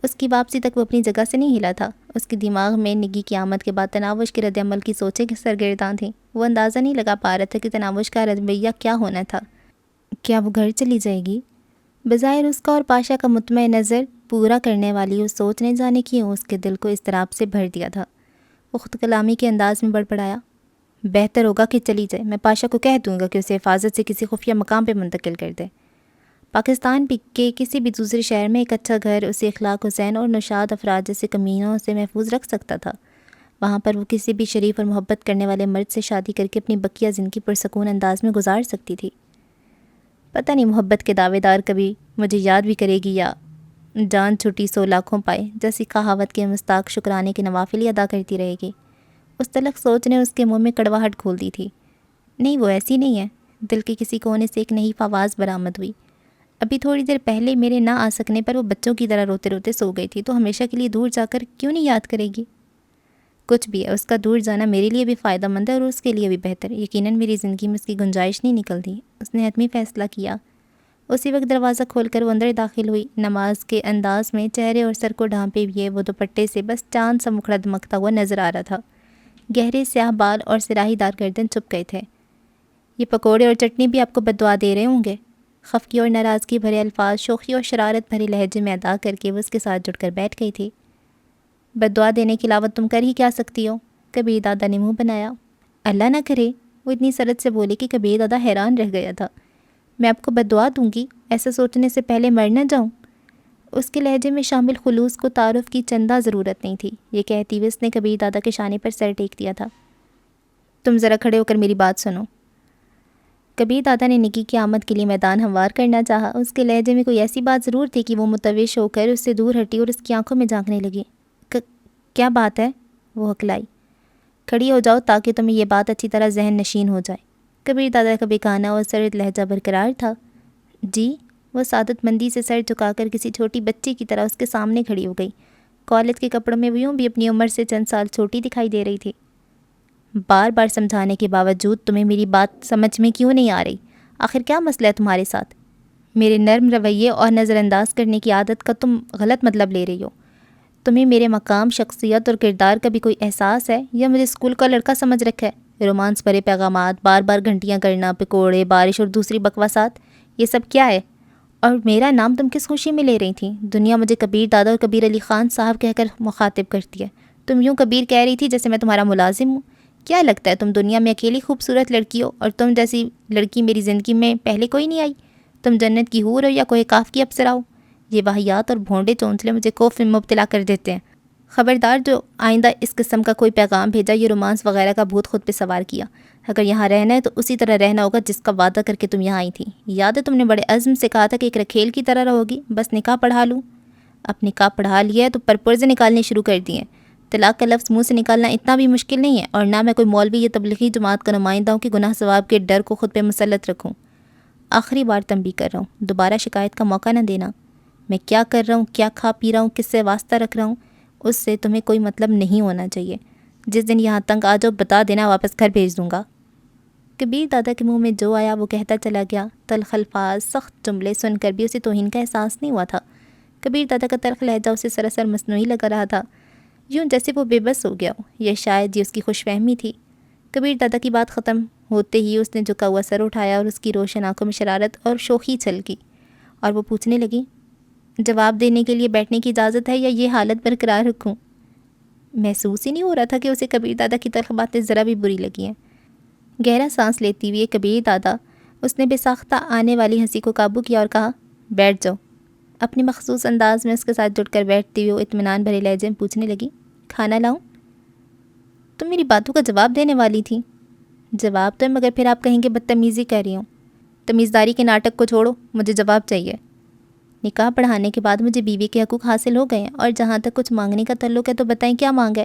اس کی واپسی تک وہ اپنی جگہ سے نہیں ہلا تھا۔ اس کے دماغ میں نگی کی آمد کے بعد تناوش کے رد عمل کی سوچیں سرگرداں تھیں۔ وہ اندازہ نہیں لگا پا رہا تھا کہ تناوش کا رویہ کیا ہونا تھا۔ کیا وہ گھر چلی جائے گی؟ بظاہر اس کا اور پاشا کا مطمئن نظر پورا کرنے والی اس سوچ نے جانے کیوں اس کے دل کو اضطراب سے بھر دیا تھا۔ وہ خود کلامی کے انداز میں بڑبڑایا، بہتر ہوگا کہ چلی جائے۔ میں پاشا کو کہہ دوں گا کہ اسے حفاظت سے کسی خفیہ مقام پہ منتقل کر دے۔ پاکستان کے کسی بھی دوسرے شہر میں ایک اچھا گھر اسے اخلاق حسین اور نشاد افراد جیسے کمینوں سے محفوظ رکھ سکتا تھا۔ وہاں پر وہ کسی بھی شریف اور محبت کرنے والے مرد سے شادی کر کے اپنی بقیہ زندگی پرسکون انداز میں گزار سکتی تھی۔ پتہ نہیں محبت کے دعوے دار کبھی مجھے یاد بھی کرے گی یا جان چھٹی سو لاکھوں پائے جیسی کہاوت کے مستاق شکرانے کے نوافل ہی ادا کرتی رہے گی۔ اس تلخ سوچ نے اس کے منہ میں کڑواہٹ کھول دی تھی۔ نہیں، وہ ایسی نہیں ہے۔ دل کے کسی کونے سے ایک نحیف آواز برآمد ہوئی۔ ابھی تھوڑی دیر پہلے میرے نہ آ سکنے پر وہ بچوں کی طرح روتے روتے سو گئی تھی، تو ہمیشہ کے لیے دور جا کر کیوں نہیں یاد کرے گی؟ کچھ بھی ہے، اس کا دور جانا میرے لیے بھی فائدہ مند ہے اور اس کے لیے بھی بہتر۔ یقیناً میری زندگی میں اس کی گنجائش نہیں نکلتی۔ اس نے حتمی فیصلہ کیا۔ اسی وقت دروازہ کھول کر وہ اندر داخل ہوئی۔ نماز کے انداز میں چہرے اور سر کو ڈھانپے ہوئے وہ دوپٹے سے بس چاند سا مکھڑا دمکتا ہوا نظر آ رہا تھا۔ گہرے سیاہ بال اور سراہی دار گردن چھپ گئے تھے۔ یہ پکوڑے اور چٹنی بھی آپ کو بد دعا دے رہے ہوں گے؟ خفگی اور ناراضگی بھرے الفاظ شوخی اور شرارت بھرے لہجے میں ادا کر کے وہ اس کے ساتھ جڑ کر بیٹھ گئی تھی۔ بد دعا دینے کی علاوہ تم کر ہی کیا سکتی ہو؟ کبیر دادا نے منہ بنایا۔ اللہ نہ کرے، وہ اتنی سرت سے بولے کہ کبیر دادا حیران رہ گیا تھا۔ میں آپ کو بد دعا دوں گی؟ ایسا سوچنے سے پہلے مر نہ جاؤں؟ اس کے لہجے میں شامل خلوص کو تعارف کی چندہ ضرورت نہیں تھی۔ یہ کہتی ہوئے اس نے کبیر دادا کے شانے پر سر ٹیک دیا تھا۔ تم ذرا کھڑے ہو کر میری بات سنو۔ کبیر دادا نے نکی کی آمد کے لیے میدان ہموار کرنا چاہا۔ اس کے لہجے میں کوئی ایسی بات ضرور تھی کہ وہ متوش ہو کر اس سے دور ہٹی اور اس کی آنکھوں میں جھانکنے لگی۔ کیا بات ہے؟ وہ ہکلائی۔ کھڑی ہو جاؤ تاکہ تمہیں یہ بات اچھی طرح ذہن نشین ہو جائے۔ کبیر دادا کا بیگانہ اور سرد لہجہ برقرار تھا۔ جی؟ وہ سعادت مندی سے سر جھکا کر کسی چھوٹی بچی کی طرح اس کے سامنے کھڑی ہو گئی۔ کالج کے کپڑوں میں وہ یوں بھی اپنی عمر سے چند سال چھوٹی دکھائی دے رہی تھی۔ بار بار سمجھانے کے باوجود تمہیں میری بات سمجھ میں کیوں نہیں آ رہی؟ آخر کیا مسئلہ ہے تمہارے ساتھ؟ میرے نرم رویے اور نظر انداز کرنے کی عادت کا تم غلط مطلب لے رہی ہو۔ تمہیں میرے مقام، شخصیت اور کردار کا بھی کوئی احساس ہے یا مجھے اسکول کا لڑکا سمجھ رکھا ہے؟ رومانس بھرے پیغامات، بار بار گھنٹیاں کرنا، پکوڑے، بارش اور دوسری بکواسات، یہ سب کیا ہے؟ اور میرا نام تم کس خوشی میں لے رہی تھی؟ دنیا مجھے کبیر دادا اور کبیر علی خان صاحب کہہ کر مخاطب کرتی ہے۔ تم یوں کبیر کہہ رہی تھی جیسے میں تمہارا ملازم ہوں۔ کیا لگتا ہے تم دنیا میں اکیلی خوبصورت لڑکی ہو اور تم جیسی لڑکی میری زندگی میں پہلے کوئی نہیں آئی؟ تم جنت کی حور ہو یا کوئی کاف کی اپسرا ہو؟ یہ واہیات اور بھونڈے چونچلے مجھے خوف میں مبتلا کر دیتے ہیں۔ خبردار، جو آئندہ اس قسم کا کوئی پیغام بھیجا، یہ رومانس وغیرہ کا بھوت خود پہ سوار کیا۔ اگر یہاں رہنا ہے تو اسی طرح رہنا ہوگا جس کا وعدہ کر کے تم یہاں آئی تھی۔ یاد ہے تم نے بڑے عزم سے کہا تھا کہ ایک رکھیل کی طرح رہو گی، بس نکاح پڑھا لوں۔ اب نکاح پڑھا لیا ہے تو پرپرزے نکالنے شروع کر دیے ہیں۔ طلاق کا لفظ منہ سے نکالنا اتنا بھی مشکل نہیں ہے، اور نہ میں کوئی مولوی یا تبلیغی جماعت کا نمائندہ ہوں کہ گناہ ثواب کے ڈر کو خود پہ مسلط رکھوں۔ آخری بار تنبیہ کر رہا ہوں، دوبارہ شکایت کا موقع نہ دینا۔ میں کیا کر رہا ہوں، کیا کھا پی رہا ہوں، کس سے واسطہ رکھ رہا ہوں، اس سے تمہیں کوئی مطلب نہیں ہونا چاہیے۔ جس دن یہاں تنگ آ جاؤ بتا دینا، واپس گھر بھیج دوں گا۔ کبیر دادا کے منہ میں جو آیا وہ کہتا چلا گیا۔ تلخ الفاظ، سخت جملے سن کر بھی اسے توہین کا احساس نہیں ہوا تھا۔ کبیر دادا کا تلخ لہجہ اسے سراسر مصنوعی لگا رہا تھا، یوں جیسے وہ بے بس ہو گیا ہو، یا شاید یہ اس کی خوش فہمی تھی۔ کبیر دادا کی بات ختم ہوتے ہی اس نے جھکا ہوا سر اٹھایا اور اس کی روشن آنکھوں میں شرارت اور شوخی چھلکی، اور وہ پوچھنے لگی، جواب دینے کے لیے بیٹھنے کی اجازت ہے یا یہ حالت برقرار رکھوں؟ محسوس ہی نہیں ہو رہا تھا کہ اسے کبیر دادا کی تلخ باتیں ذرا بھی بری لگی ہیں۔ گہرا سانس لیتی ہوئے کبیر دادا اس نے بے ساختہ آنے والی ہنسی کو قابو کیا اور کہا، بیٹھ جاؤ۔ اپنے مخصوص انداز میں اس کے ساتھ جڑ کر بیٹھتی ہوئے وہ اطمینان بھرے لہجے میں پوچھنے لگی، کھانا لاؤں؟ تم میری باتوں کا جواب دینے والی تھی۔ جواب تو ہے، مگر پھر آپ کہیں گے بدتمیزی کر رہی ہوں۔ تمیزداری کے ناٹک کو چھوڑو، مجھے جواب چاہیے۔ نکاح پڑھانے کے بعد مجھے بیوی کے حقوق حاصل ہو گئے ہیں، اور جہاں تک کچھ مانگنے کا تعلق ہے تو بتائیں کیا مانگ ہے؟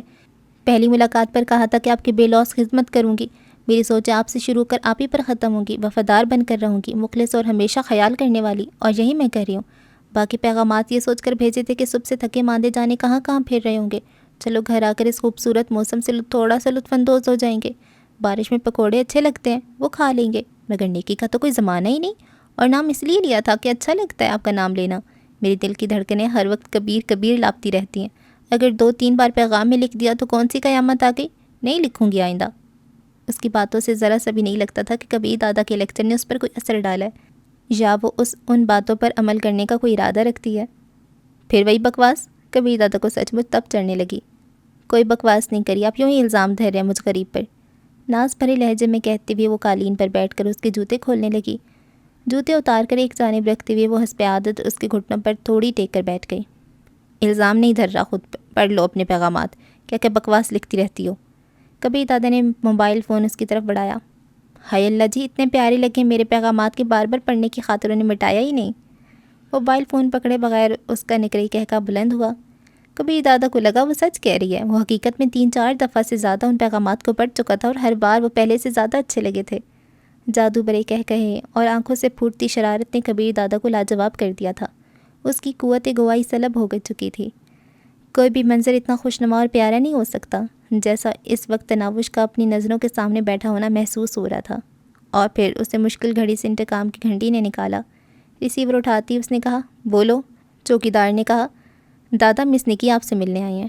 پہلی ملاقات پر کہا تھا کہ آپ کی بے لوث خدمت کروں گی۔ میری سوچ آپ سے شروع کر آپ ہی پر ختم ہوگی، وفادار بن کر رہوں گی، مخلص اور ہمیشہ خیال کرنے والی، اور یہی میں کہہ رہی ہوں۔ باقی پیغامات یہ سوچ کر بھیجے تھے کہ صبح سے تھکے ماندے جانے کہاں کہاں پھر رہے ہوں گے، چلو گھر آ کر اس خوبصورت موسم سے تھوڑا سا لطف اندوز ہو جائیں گے۔ بارش میں پکوڑے اچھے لگتے ہیں، وہ کھا لیں گے، مگر نیکی کا تو کوئی زمانہ ہی نہیں، اور نام اس لیے لیا تھا کہ اچھا لگتا ہے آپ کا نام لینا۔ میری دل کی دھڑکنیں ہر وقت کبیر کبیر لاپتی رہتی ہیں، اگر 2-3 بار پیغام میں لکھ دیا تو کون سی قیامت آ گئی؟ نہیں لکھوں گی آئندہ۔ اس کی باتوں سے ذرا سا بھی نہیں لگتا تھا کہ کبیر دادا کے لیکچر نے اس پر کوئی اثر ڈالا ہے، یا وہ ان باتوں پر عمل کرنے کا کوئی ارادہ رکھتی ہے۔ پھر وہی بکواس؟ کبیر دادا کو سچ مچ تب چڑھنے لگی۔ کوئی بکواس نہیں کری، آپ یوں ہی الزام دھر رہے ہیں مجھ غریب پر۔ ناز بھرے لہجے میں کہتے ہوئے وہ قالین پر بیٹھ کر اس کے جوتے کھولنے لگی۔ جوتے اتار کر ایک جانب رکھتے ہوئے وہ حسب عادت اس کے گھٹنوں پر تھوڑی ٹیک کر بیٹھ گئی۔ الزام نہیں دھر رہا، خود پڑھ لو اپنے پیغامات، کیا کیا بکواس لکھتی رہتی ہو۔ کبیر دادا نے موبائل فون اس کی طرف بڑھایا۔ ہائے اللہ جی، اتنے پیارے لگے میرے پیغامات کے بار بار پڑھنے کی خاطر انہیں مٹایا ہی نہیں۔ موبائل فون پکڑے بغیر اس کا نکری کہکا بلند ہوا۔ کبیر دادا کو لگا وہ سچ کہہ رہی ہے، وہ حقیقت میں 3-4 دفعہ سے زیادہ ان پیغامات کو پڑھ چکا تھا، اور ہر بار وہ پہلے سے زیادہ اچھے لگے تھے۔ جادو برے کہے اور آنکھوں سے پھوٹتی شرارت نے کبیر دادا کو لاجواب کر دیا تھا۔ اس کی قوت گواہی سلب ہو چکی تھی۔ کوئی بھی منظر اتنا خوشنما اور پیارا نہیں ہو سکتا جیسا اس وقت تناوش کا اپنی نظروں کے سامنے بیٹھا ہونا محسوس ہو رہا تھا۔ اور پھر اسے مشکل گھڑی سے انتقام کی گھنٹی نے نکالا۔ ریسیور اٹھاتی اس نے کہا، بولو۔ چوکیدار نے کہا، دادا مس نکی آپ سے ملنے آئی ہیں۔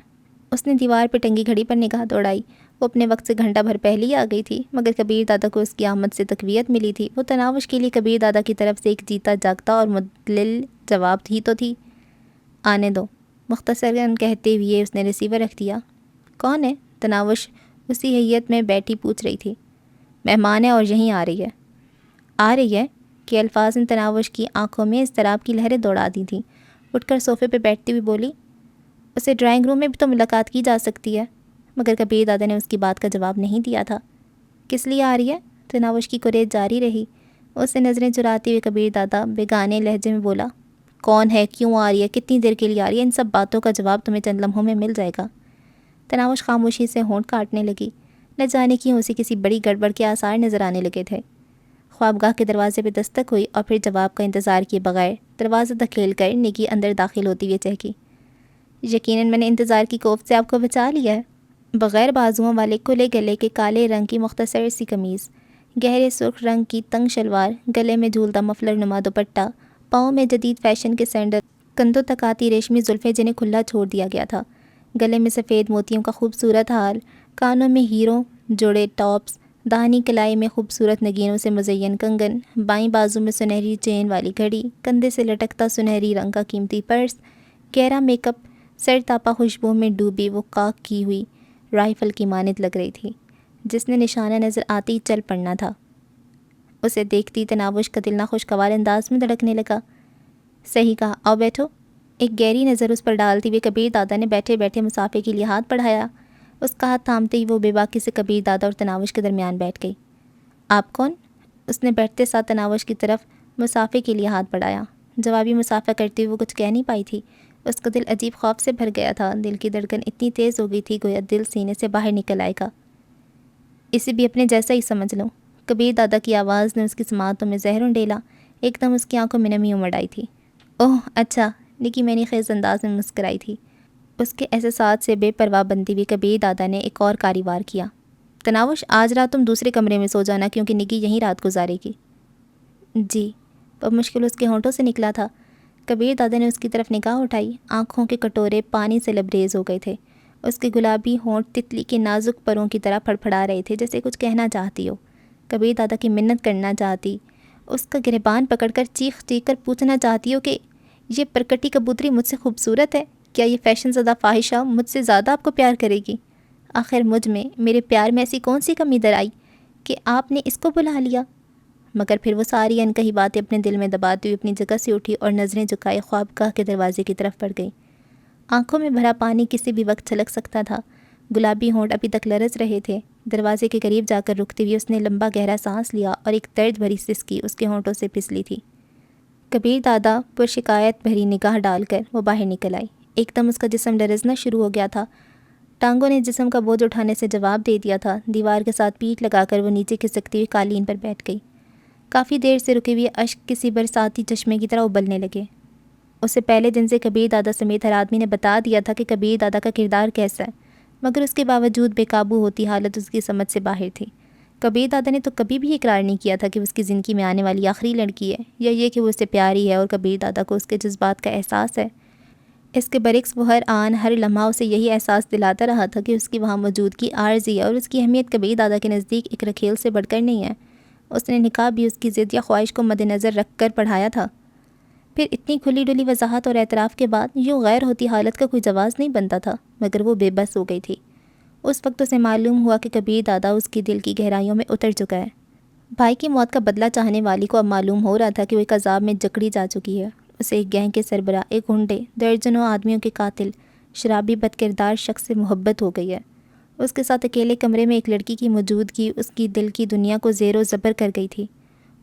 اس نے دیوار پہ ٹنگی گھڑی پر نگاہ دوڑائی۔ وہ اپنے وقت سے گھنٹہ بھر پہلے ہی آ گئی تھی، مگر کبیر دادا کو اس کی آمد سے تقویت ملی تھی۔ وہ تناوش کے لیے کبیر دادا کی طرف سے ایک جیتا جاگتا اور مدلل جواب ہی تو تھی۔ آنے دو، مختصراً کہتے ہوئے اس نے ریسیور رکھ دیا۔ کون ہے؟ تناوش اسی ہیئت میں بیٹھی پوچھ رہی تھی۔ مہمان ہے اور یہیں آ رہی ہے۔ آ رہی ہے کہ الفاظ ان تناوش کی آنکھوں میں اضطراب کی لہریں دوڑا دی تھیں۔ اٹھ کر صوفے پہ بیٹھتی ہوئی بولی، اسے ڈرائنگ روم میں بھی تو ملاقات کی جا سکتی ہے۔ مگر کبیر دادا نے اس کی بات کا جواب نہیں دیا تھا۔ کس لیے آ رہی ہے؟ تناوش کی کوریج جاری رہی۔ اس سے نظریں چراتے ہوئے کبیر دادا بیگانے لہجے میں بولا، کون ہے، کیوں آ رہی ہے، کتنی دیر کے لیے آ رہی ہے، ان سب باتوں کا جواب تمہیں چند لمحوں میں مل جائے گا۔ تناوش خاموشی سے ہونٹ کاٹنے لگی۔ نہ جانے کیوں اسے کسی بڑی گڑبڑ کے آثار نظر آنے لگے تھے۔ خوابگاہ کے دروازے پہ دستک ہوئی اور پھر جواب کا انتظار کیے بغیر دروازہ دھکیل کر نکی اندر داخل ہوتی ہوئی چہکی، یقیناً میں نے انتظار کی کوفت سے آپ کو بچا لیا ہے۔ بغیر بازوؤں والے کھلے گلے کے کالے رنگ کی مختصر سی قمیض، گہرے سرخ رنگ کی تنگ شلوار، گلے میں جھولتا مفلر نما دوپٹہ، پاؤں میں جدید فیشن کے سینڈل، کندھوں تک آتی ریشمی زلفیں جنہیں کھلا چھوڑ دیا گیا تھا، گلے میں سفید موتیوں کا خوبصورت ہار، کانوں میں ہیروں جوڑے ٹاپس، دہنی کلائی میں خوبصورت نگینوں سے مزین کنگن، بائیں بازو میں سنہری چین والی گھڑی، کندھے سے لٹکتا سنہری رنگ کا قیمتی پرس، گہرا میک اپ، سر تاپا خوشبو میں ڈوبی وہ کاک کی ہوئی رائفل کی مانند لگ رہی تھی جس نے نشانہ نظر آتے ہی چل پڑنا تھا۔ اسے دیکھتی تناوش کا دل ناخوشگوار انداز میں دھڑکنے لگا۔ صحیح کہا، آؤ بیٹھو۔ ایک گہری نظر اس پر ڈالتے ہوئے کبیر دادا نے بیٹھے بیٹھے مسافے کے لیے ہاتھ بڑھایا۔ اس کا ہاتھ تھامتے ہی وہ بے باکی سے کبیر دادا اور تناوش کے درمیان بیٹھ گئی۔ آپ کون؟ اس نے بیٹھتے ساتھ تناوش کی طرف مسافے کے لیے ہاتھ بڑھایا۔ جوابی مسافہ کرتے ہوئے وہ کچھ کہہ نہیں پائی تھی۔ اس کا دل عجیب خوف سے بھر گیا تھا، دل کی دھڑکن اتنی تیز ہو گئی تھی گویا دل سینے سے باہر نکل آئے گا۔ اسے بھی اپنے جیسا ہی سمجھ لو۔ کبیر دادا کی آواز نے اس کی سماعتوں میں زہر ڈیلا، ایک دم اس کی آنکھوں میں نمی امڑ آئی تھی۔ اوہ اچھا، نکی میں نے خیز انداز میں مسکرائی تھی۔ اس کے احساسات سے بے پرواہ بنتی ہوئی کبیر دادا نے ایک اور کاری وار کیا۔ تناوش، آج رات تم دوسرے کمرے میں سو جانا کیونکہ نکی یہیں رات گزارے گی۔ جی، بمشکل اس کے ہونٹوں سے نکلا تھا۔ کبیر دادا نے اس کی طرف نگاہ اٹھائی، آنکھوں کے کٹورے پانی سے لبریز ہو گئے تھے۔ اس کے گلابی ہونٹ تتلی کے نازک پروں کی طرح پھڑپھڑا رہے تھے جیسے کچھ کہنا چاہتی ہو، کبیر دادا کی منت کرنا چاہتی، اس کا گریبان پکڑ کر چیخ چیخ کر پوچھنا چاہتی ہو کہ یہ پرکٹی کبوتری مجھ سے خوبصورت ہے، کیا یہ فیشن زدہ فاحشہ مجھ سے زیادہ آپ کو پیار کرے گی؟ آخر مجھ میں، میرے پیار میں ایسی کون سی کمی در آئی کہ آپ نے اس کو بلا لیا؟ مگر پھر وہ ساری انکہی باتیں اپنے دل میں دباتی ہوئی اپنی جگہ سے اٹھی اور نظریں جھکائے خوابگاہ کے دروازے کی طرف بڑھ گئی۔ آنکھوں میں بھرا پانی کسی بھی وقت چھلک سکتا تھا، گلابی ہونٹ ابھی تک لرز رہے تھے۔ دروازے کے قریب جا کر رکتے ہوئے اس نے لمبا گہرا سانس لیا اور ایک درد بھری سسکی اس کے ہونٹوں سے پھسلی تھی۔ کبیر دادا پر شکایت بھری نگاہ ڈال کر وہ باہر نکل آئی۔ ایک دم اس کا جسم لرزنا شروع ہو گیا تھا، ٹانگوں نے جسم کا بوجھ اٹھانے سے جواب دے دیا تھا۔ دیوار کے ساتھ پیٹھ لگا کر وہ نیچے کھسکتی ہوئی قالین پر بیٹھ گئی۔ کافی دیر سے رکے ہوئے اشک کسی برساتی چشمے کی طرح ابلنے لگے۔ اسے پہلے دن سے کبیر دادا سمیت ہر آدمی نے بتا دیا تھا کہ کبیر دادا کا کردار کیسا ہے، مگر اس کے باوجود بے قابو ہوتی حالت اس کی سمجھ سے باہر تھی۔ کبیر دادا نے تو کبھی بھی اقرار نہیں کیا تھا کہ اس کی زندگی میں آنے والی آخری لڑکی ہے، یا یہ کہ وہ اس سے پیاری ہے اور کبیر دادا کو اس کے جذبات کا احساس ہے۔ اس کے برعکس وہ ہر آن ہر لمحہ اسے یہی احساس دلاتا رہا تھا کہ اس کی وہاں موجودگی عارضی ہے اور اس کی اہمیت کبیر دادا کے نزدیک ایک رکھیل سے بڑھ کر نہیں ہے۔ اس نے نکاح بھی اس کی ضد یا خواہش کو مد نظر رکھ کر پڑھایا تھا۔ پھر اتنی کھلی ڈلی وضاحت اور اعتراف کے بعد یوں غیر ہوتی حالت کا کوئی جواز نہیں بنتا تھا، مگر وہ بے بس ہو گئی تھی۔ اس وقت اسے معلوم ہوا کہ کبیر دادا اس کی دل کی گہرائیوں میں اتر چکا ہے۔ بھائی کی موت کا بدلہ چاہنے والی کو اب معلوم ہو رہا تھا کہ وہ ایک عذاب میں جکڑی جا چکی ہے۔ اسے ایک گینگ کے سربراہ، ایک گنڈے، درجنوں آدمیوں کے قاتل، شرابی بد کردار شخص سے محبت ہو گئی ہے۔ اس کے ساتھ اکیلے کمرے میں ایک لڑکی کی موجودگی اس کی دل کی دنیا کو زیر و زبر کر گئی تھی۔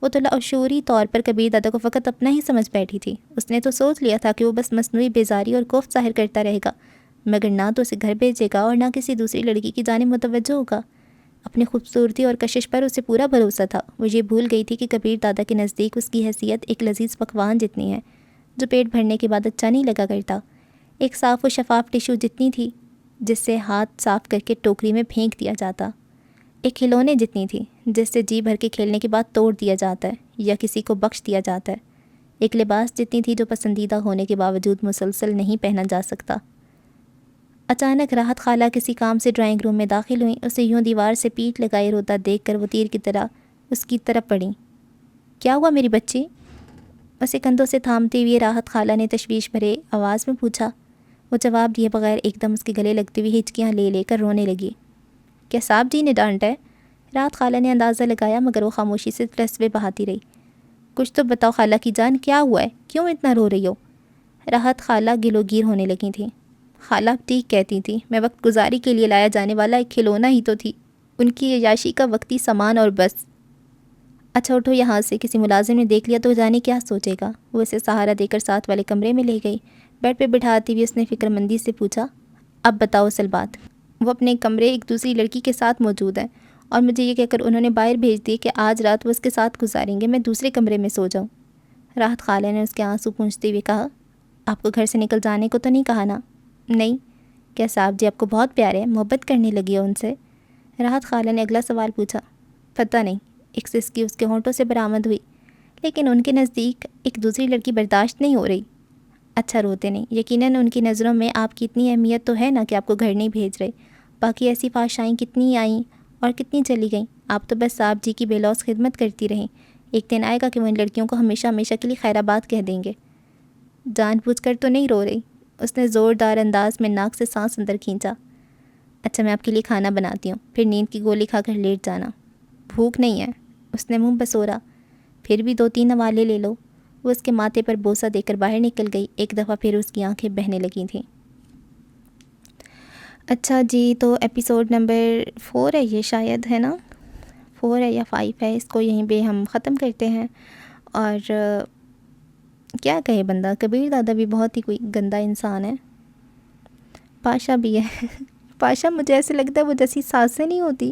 وہ تو لاشعوری طور پر کبیر دادا کو فقط اپنا ہی سمجھ بیٹھی تھی۔ اس نے تو سوچ لیا تھا کہ وہ بس مصنوعی بیزاری اور کوفت ظاہر کرتا رہے گا، مگر نہ تو اسے گھر بھیجے گا اور نہ کسی دوسری لڑکی کی جانب متوجہ ہوگا۔ اپنی خوبصورتی اور کشش پر اسے پورا بھروسہ تھا۔ وہ یہ بھول گئی تھی کہ کبیر دادا کے نزدیک اس کی حیثیت ایک لذیذ پکوان جتنی ہے جو پیٹ بھرنے کے بعد اچھا نہیں لگا کرتا، ایک صاف و شفاف ٹشو جتنی تھی جس سے ہاتھ صاف کر کے ٹوکری میں پھینک دیا جاتا، ایک کھلونے جتنی تھی جس سے جی بھر کے کھیلنے کے بعد توڑ دیا جاتا ہے یا کسی کو بخش دیا جاتا ہے، ایک لباس جتنی تھی جو پسندیدہ ہونے کے باوجود مسلسل نہیں پہنا جا سکتا۔ اچانک راحت خالہ کسی کام سے ڈرائنگ روم میں داخل ہوئیں۔ اسے یوں دیوار سے پیٹھ لگائے روتا دیکھ کر وہ تیر کی طرح اس کی طرف پڑیں۔ کیا ہوا میری بچی؟ اسے کندھوں سے تھامتے ہوئے راحت خالہ نے تشویش بھرے آواز میں پوچھا۔ وہ جواب دیے بغیر ایک دم اس کے گلے لگتی ہوئی ہچکیاں لے لے کر رونے لگی۔ کیا صاحب جی نے ڈانٹا ہے؟ راحت خالہ نے اندازہ لگایا، مگر وہ خاموشی سے تسبے بہاتی رہی۔ کچھ تو بتاؤ خالہ کی جان، کیا ہوا ہے؟ کیوں اتنا رو رہی ہو؟ راحت خالہ گلو گیر ہونے لگی تھیں۔ خالہ ٹھیک کہتی تھیں، میں وقت گزاری کے لیے لایا جانے والا ایک کھلونا ہی تو تھی، ان کی عیاشی کا وقتی سامان اور بس۔ اچھا اٹھو یہاں سے، کسی ملازم نے دیکھ لیا تو جانے کیا سوچے گا۔ وہ اسے سہارا دے کر ساتھ والے کمرے میں لے گئی۔ بیڈ پہ بٹھاتی ہوئی اس نے فکر مندی سے پوچھا، اب بتاؤ اصل بات۔ وہ اپنے کمرے ایک دوسری لڑکی کے ساتھ موجود ہیں اور مجھے یہ کہہ کر انہوں نے باہر بھیج دی کہ آج رات وہ اس کے ساتھ گزاریں گے، میں دوسرے کمرے میں سو جاؤں۔ راحت خالہ نے اس کے آنسو پونچھتے ہوئے کہا، آپ کو گھر سے نکل جانے کو تو نہیں کہا نا؟ نہیں۔ کیا صاحب جی آپ کو بہت پیارے ہیں، محبت کرنے لگی ہو ان سے؟ راحت خالہ نے اگلا سوال پوچھا۔ پتہ نہیں، ایک سسکی اس کے ہونٹوں سے برآمد ہوئی، لیکن ان کے نزدیک ایک دوسری لڑکی برداشت نہیں ہو رہی۔ اچھا روتے نہیں، یقیناً ان کی نظروں میں آپ کی اتنی اہمیت تو ہے نا کہ آپ کو گھر نہیں بھیج رہے۔ باقی ایسی فحاشائیں کتنی آئیں اور کتنی چلی گئیں، آپ تو بس صاحب جی کی بے لوث خدمت کرتی رہیں۔ ایک دن آئے گا کہ وہ ان لڑکیوں کو ہمیشہ ہمیشہ کے لیے خیر آباد کہہ دیں گے۔ جان بوجھ کر تو نہیں رو رہی؟ اس نے زوردار انداز میں ناک سے سانس اندر کھینچا۔ اچھا میں آپ کے لیے کھانا بناتی ہوں، پھر نیند کی گولی کھا کر لیٹ جانا۔ بھوک نہیں ہے، اس نے منہ بسورا۔ پھر بھی 2-3 حوالے لے لو۔ وہ اس کے ماتھے پر بوسہ دے کر باہر نکل گئی۔ ایک دفعہ پھر اس کی آنکھیں بہنے لگی تھیں۔ اچھا جی، تو ایپیسوڈ نمبر 4 ہے یہ، شاید ہے نا، 4 ہے یا 5 ہے، اس کو یہیں پہ ہم ختم کرتے ہیں۔ اور کیا کہے بندہ، کبیر دادا بھی بہت ہی کوئی گندا انسان ہے، پاشا بھی ہے۔ پاشا مجھے ایسے لگتا ہے وہ جیسی ساسیں نہیں ہوتی،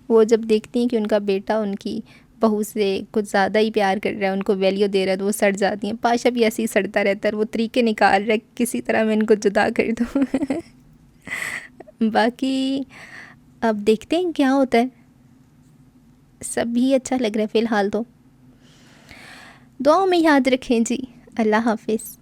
وہ جب دیکھتی ہیں کہ ان کا بیٹا ان کی بہو سے کچھ زیادہ ہی پیار کر رہا ہے، ان کو ویلیو دے رہا ہے، تو وہ سڑ جاتی ہیں۔ پاشا بھی ایسے ہی سڑتا رہتا ہے، وہ طریقے نکال رہا ہے کسی طرح میں ان کو جدا کر دوں۔ باقی اب دیکھتے ہیں کیا ہوتا ہے، سب بھی اچھا لگ رہا ہے فی الحال تو۔ دعاؤں میں یاد رکھیں جی، اللہ حافظ۔